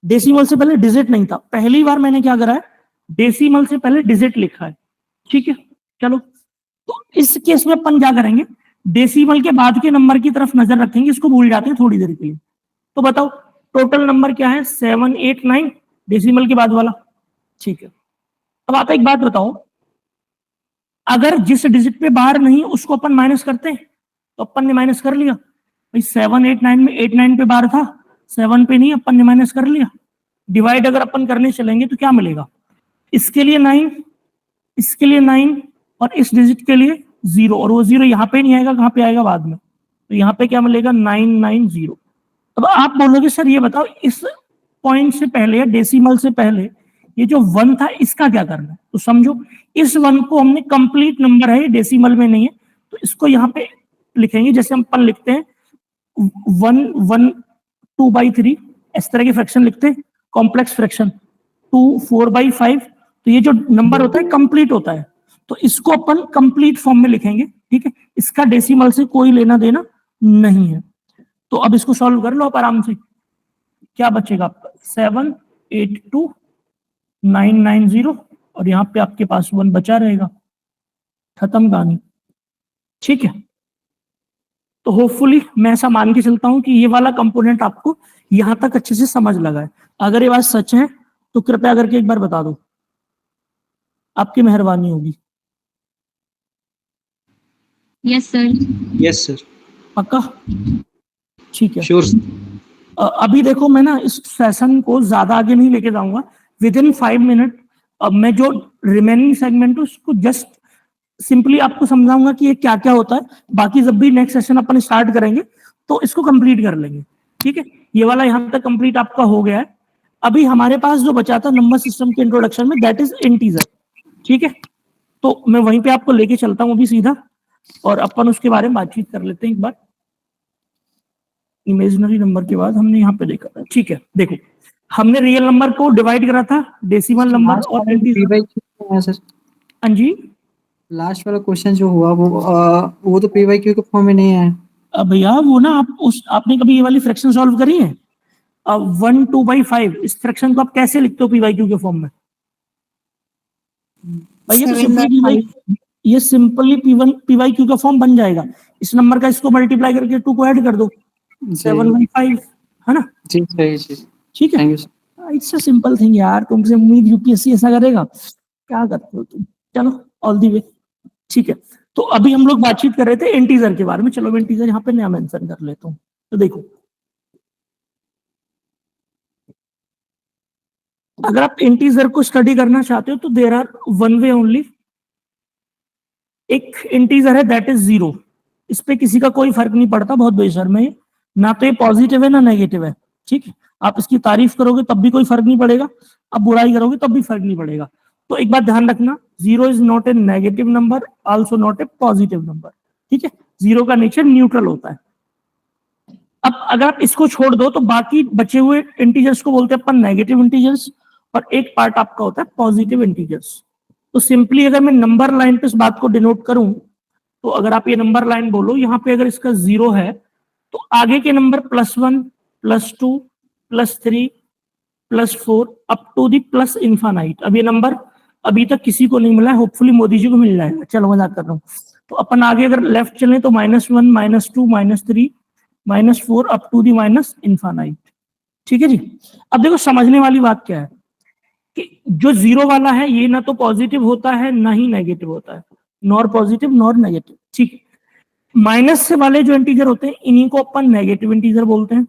डेसिमल से पहले डिजिट नहीं था। पहली बार मैंने क्या करा है, डेसिमल से पहले डिजिट लिखा है, ठीक है। चलो तो इस केस में अपन क्या करेंगे, डेसिमल के बाद के नंबर की तरफ नजर रखेंगे, इसको भूल जाते हैं थोड़ी देर के लिए। तो बताओ टोटल नंबर क्या है? 7 8 9, डेसिमल के बाद वाला, ठीक है। अब आप एक बात बताओ, अगर जिस डिजिट पे बार नहीं उसको अपन माइनस करते हैं, तो अपन ने माइनस कर लिया भाई। 7 8 9 में 8 9 पे बार था, 7 पे नहीं, अपन ने माइनस कर लिया। डिवाइड अगर अपन करने चलेंगे तो क्या मिलेगा? इसके लिए 9, इसके लिए 9 और इस डिजिट के लिए 0, और वो 0 यहाँ पे नहीं आएगा, कहाँ पे आएगा? बाद में। तो यहाँ पे क्या मिलेगा? 990। अब आप बोलोगे सर ये बताओ इस पॉइंट से पहले या डेसिमल से पहले ये जो 1 था इसका क्या करना है? तो समझो इस 1 को हमने कंप्लीट नंबर है, डेसिमल में नहीं है, तो इसको यहाँ पे लिखेंगे जैसे हम अपन लिखते हैं 1 1 2/3, इस तरह के फ्रैक्शन लिखते हैं, कॉम्प्लेक्स फ्रैक्शन 2 4/5। तो ये जो नंबर होता है कंप्लीट होता है, तो इसको अपन कंप्लीट फॉर्म में लिखेंगे, ठीक है। इसका डेसिमल से कोई लेना देना नहीं है। तो अब इसको सॉल्व कर लो आप आराम से। क्या बचेगा आपका? 782,990 और यहाँ पे आपके पास 1 बचा रहेगा, खत्म कहानी, ठीक है। तो होपफुली मैं ऐसा मान के चलता हूं कि ये वाला कंपोनेंट आपको यहां तक अच्छे से समझ लगा है। अगर ये बात सच है तो कृपया करके एक बार बता दो, आपकी मेहरबानी होगी। Yes sir. Yes sir. पक्का? ठीक है, श्योर। अभी देखो मैं ना इस सेशन को ज्यादा आगे नहीं लेके जाऊंगा, विद इन 5 मिनट मैं जो रिमेनिंग सेगमेंट है उसको जस्ट सिंपली आपको समझाऊंगा कि ये क्या क्या होता है। बाकी जब भी नेक्स्ट सेशन अपन स्टार्ट करेंगे तो इसको कंप्लीट कर लेंगे, ठीक है। ये वाला यहाँ तक कंप्लीट आपका हो गया है। अभी हमारे पास जो बचा था नंबर सिस्टम के इंट्रोडक्शन में, दैट इज इंटीजर, ठीक है। तो मैं वहीं पे आपको लेके चलता हूँ अभी सीधा, और अपन उसके बारे में बातचीत कर लेते हैं एक बार। इमेजिनरी नंबर के बाद हमने यहाँ पे देखा था, ठीक है। देखो हमने रियल नंबर को डिवाइड करा था डेसिमल नंबर और इंटीजर। हाँ जी, लास्ट वाला क्वेश्चन जो हुआ वो तो पी/क्यू के फॉर्म में नहीं है। अब भैया वो ना आपने कभी ये वाली फ्रैक्शन सॉल्व करी है? 1 2/5 इस फ्रैक्शन को आप कैसे लिखते हो पी/क्यू के फॉर्म में? भाई ये सिंपली पी/क्यू का फॉर्म बन जाएगा। इस नंबर का इसको मल्टीप्लाई करके 2 को ऐड कर दो, 7/5 है ना? जी सही जी, ठीक है, thank you sir. It's a simple thing यार, तुमसे उम्मीद यूपीएससी ऐसा करेगा? क्या करते हो तुम? चलो ऑल दी वे। ठीक है, तो अभी हम लोग बातचीत कर रहे थे इंटीजर के बारे में। चलो मैं इंटीजर यहाँ पे नया मेंशन कर लेता हूँ। तो देखो, अगर आप इंटीजर को स्टडी करना चाहते हो तो there are one way only. एक इंटीजर है दैट इज 0, इस पे किसी का कोई फर्क नहीं पड़ता, बहुत बेशर्म है, ना तो ये पॉजिटिव है ना नेगेटिव है। ठीक है, आप इसकी तारीफ करोगे तब भी कोई फर्क नहीं पड़ेगा, आप बुराई करोगे तब भी फर्क नहीं पड़ेगा। तो एक बात ध्यान रखना, 0 is not a negative number, also not a positive number. ठीक है, 0 का नेचर न्यूट्रल होता है। अब अगर आप इसको छोड़ दो तो बाकी बचे हुए इंटीजर्स को बोलते हैं अपन नेगेटिव इंटीजर्स, और एक पार्ट आपका होता है पॉजिटिव इंटीजर्स। तो सिंपली अगर मैं नंबर लाइन पे इस बात को डिनोट करूं, तो अगर आप ये नंबर लाइन बोलो, यहाँ पे अगर इसका 0 है तो आगे के number +1, +2, +3, +4 up to the plus infinite. अब ये नंबर अभी तक किसी को नहीं मिला है, होपफुली मोदी जी को मिल जाएगा। चलो मजाक कर रहा हूँ। तो अपन आगे अगर लेफ्ट चलें तो -1, -2, -3, -4 up to the minus infinite. ठीक है जी। अब देखो समझने वाली बात क्या है कि जो 0 वाला है ये ना तो पॉजिटिव होता है ना ही नेगेटिव होता है, नॉर पॉजिटिव नॉर नेगेटिव। ठीक है, माइनस से वाले जो इंटीजर होते हैं इन्हीं को अपन नेगेटिव इंटीजर बोलते हैं,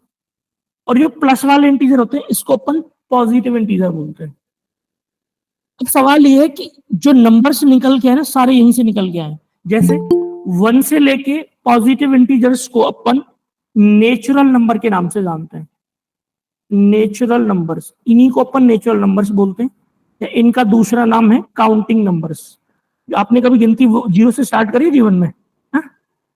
और जो प्लस वाले इंटीजर होते हैं इसको अपन पॉजिटिव इंटीजर बोलते हैं। अब सवाल ये है कि जो नंबर्स निकल के आए ना सारे यहीं से निकल के आए। जैसे 1 से लेके पॉजिटिव इंटीजर्स को अपन नेचुरल नंबर के नाम से जानते हैं। नेचुरल नंबर्स, इन्हीं को अपन नेचुरल नंबर्स बोलते हैं, या इनका दूसरा नाम है काउंटिंग नंबर्स। आपने कभी गिनती 0 से स्टार्ट करी जीवन में? हा?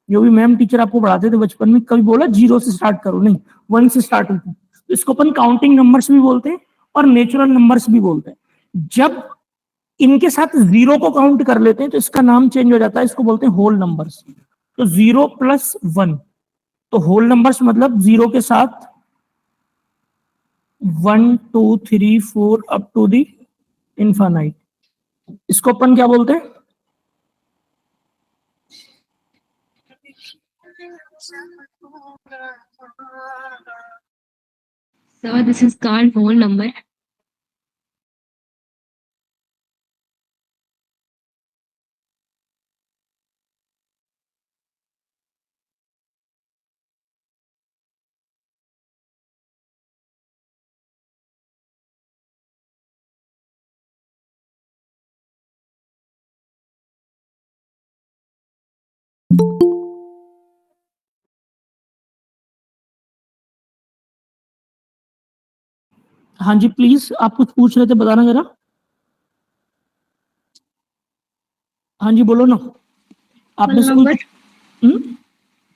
जो भी मैम टीचर आपको पढ़ाते थे बचपन में, कभी बोला 0 से स्टार्ट करो? नहीं, 1 से स्टार्ट होता है। तो इसको अपन काउंटिंग नंबर्स भी बोलते हैं और नेचुरल नंबर्स भी बोलते हैं। जब इनके साथ 0 को काउंट कर लेते हैं तो इसका नाम चेंज हो जाता है, इसको बोलते हैं होल नंबर्स। तो 0 + 1 तो होल नंबर्स, मतलब 0 के साथ 1, 2, 3, 4 अप टू दी इन्फानाइट, इसको अपन क्या बोलते हैं? So this is called whole number. हाँ जी प्लीज, आप कुछ पूछ रहे थे, बताना जरा। हाँ जी बोलो ना। आपने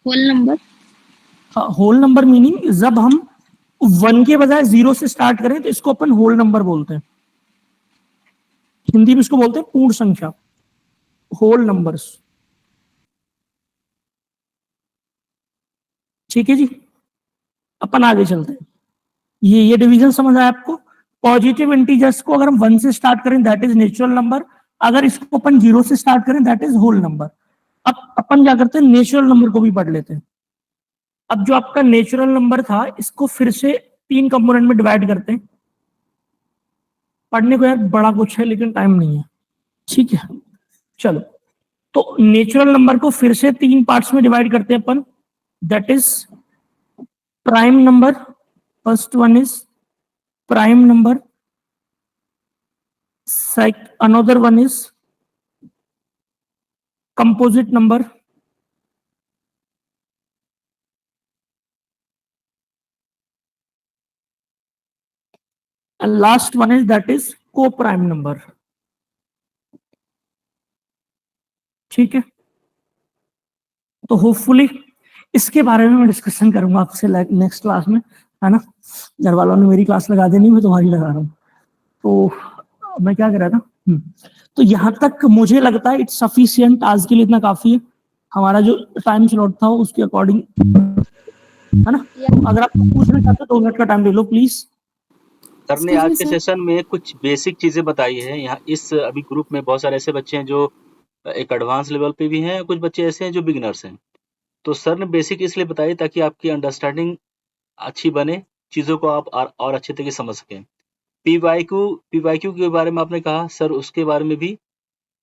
whole number whole number meaning जब हम 1 के बजाय 0 से स्टार्ट करें तो इसको अपन होल नंबर बोलते हैं। हिंदी में इसको बोलते हैं पूर्ण संख्या, होल नंबर्स। ठीक है जी, अपन आगे चलते हैं। ये डिवीजन समझ आया आपको? पॉजिटिव इंटीजर्स को अगर हम 1 से स्टार्ट करें दैट इज नेचुरल नंबर, अगर इसको अपन 0 से स्टार्ट करें दैट इज होल नंबर। अब अपन क्या करते हैं, नेचुरल नंबर को भी पढ़ लेते हैं। अब जो आपका नेचुरल नंबर था इसको फिर से 3 कंपोनेंट में डिवाइड करते हैं। पढ़ने को यार बड़ा कुछ है लेकिन टाइम नहीं है। ठीक है, चलो तो नेचुरल नंबर को फिर से 3 पार्ट्स में डिवाइड करते हैं अपन, that is prime number, first one is prime number, another one is composite number, and last one is that is co-prime number। ठीक है, तो होपफुली इसके बारे में मैं डिस्कशन करूंगा आपसे नेक्स्ट क्लास में, है ना। घर वालों ने मेरी क्लास लगा देनी, मैं तुम्हारी लगा रहा हूँ। तो मैं क्या कर रहा था, तो यहाँ तक मुझे लगता है इट्स सफिशिएंट, आज के लिए इतना काफी है। हमारा जो टाइम स्लॉट था उसके अकॉर्डिंग, है ना। अगर आप पूछना चाहते हो 2 मिनट का टाइम ले लो प्लीज। सर ने आज के सेशन में कुछ बेसिक चीजें बताई है। यहाँ इस अभी ग्रुप में बहुत सारे ऐसे बच्चे हैं जो एक एडवांस लेवल पे भी हैं, कुछ बच्चे ऐसे हैं जो बिगिनर्स हैं। तो सर ने बेसिक इसलिए बताई ताकि आपकी अंडरस्टैंडिंग अच्छी बने, चीज़ों को आप और अच्छे तरीके से समझ सकें। पीवाईक्यू के बारे में आपने कहा सर, उसके बारे में भी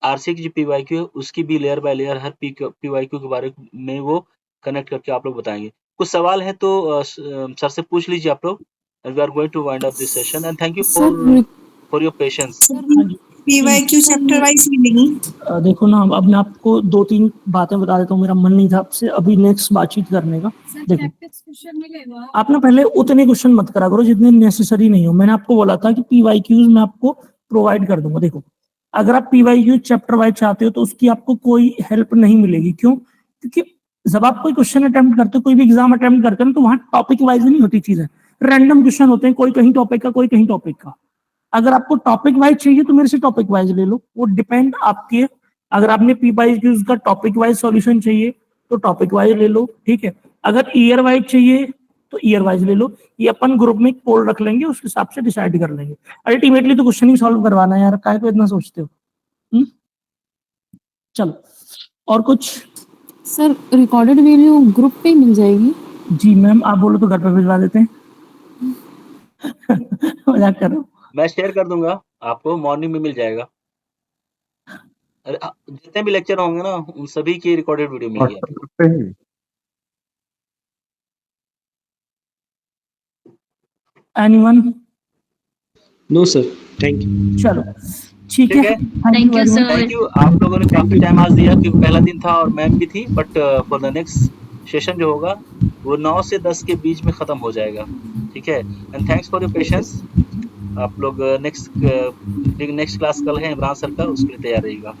आरसी की जो पीवाईक्यू है उसकी भी layer by layer her PYQ के बारे में वो कनेक्ट करके आप लोग बताएंगे। कुछ सवाल है तो सर से पूछ लीजिए आप लोग। We are going to wind up this session and thank you for your patience. PYQ chapter wise मिलेगी। देखो ना, अब मैं आपको 2-3 बातें बता देता हूँ। मेरा मन नहीं था आपसे अभी नेक्स्ट बातचीत करने का। देखो, आप ना पहले उतने क्वेश्चन मत करा करो जितने नेसेसरी नहीं हो। मैंने आपको बोला था कि पीवाईक्यूज मैं आपको प्रोवाइड कर दूंगा। देखो, अगर आप पीवाईक्यू चैप्टर वाइज चाहते हो तो उसकी आपको कोई हेल्प नहीं मिलेगी। क्यों? क्योंकि जब आप कोई क्वेश्चन अटेम्प्ट करते हो, कोई भी एग्जाम अटेम्प्ट करते हैं तो वहां टॉपिक वाइज नहीं होती चीजें, रैंडम क्वेश्चन होते हैं, कोई कहीं टॉपिक का कोई कहीं टॉपिक का। अगर आपको टॉपिक वाइज चाहिए तो मेरे से टॉपिक वाइज ले लो, वो डिपेंड आपके। अगर आपने पीवाईक्यूज का टॉपिक वाइज सॉल्यूशन चाहिए तो टॉपिक वाइज ले लो, ठीक है। अगर ईयर वाइज चाहिए तो ईयर वाइज ले लो। ये अपन ग्रुप में एक पोल रख लेंगे, उस हिसाब से डिसाइड कर लेंगे। अल्टीमेटली तो क्वेश्चन ही सॉल्व करवाना है यार, काहे को इतना सोचते हो? चलो, और कुछ? सर रिकॉर्डेड वीडियो ग्रुप पे ही मिल जाएगी? जी मैम, आप बोलो तो घर पे भिजवा देते हैं। मजाक कर रहा हूं। मैं शेयर कर दूंगा आपको, मॉर्निंग में मिल जाएगा। अरे जितने भी लेक्चर होंगे ना उन सभी की रिकॉर्डेड वीडियो मिलेगी आपको। Anyone? No sir, thank you. चलो ठीक है, thank you sir. Thank you. आप लोगों ने काफी टाइम आज दिया क्योंकि पहला दिन था और मैम भी थी, but for the next session जो होगा वो 9 से 10 के बीच में खत्म हो जाएगा, ठीक है। And thanks for your patience. आप लोग नेक्स्ट क्लास कल है इमरान सर का, उसके लिए तैयार रहिएगा।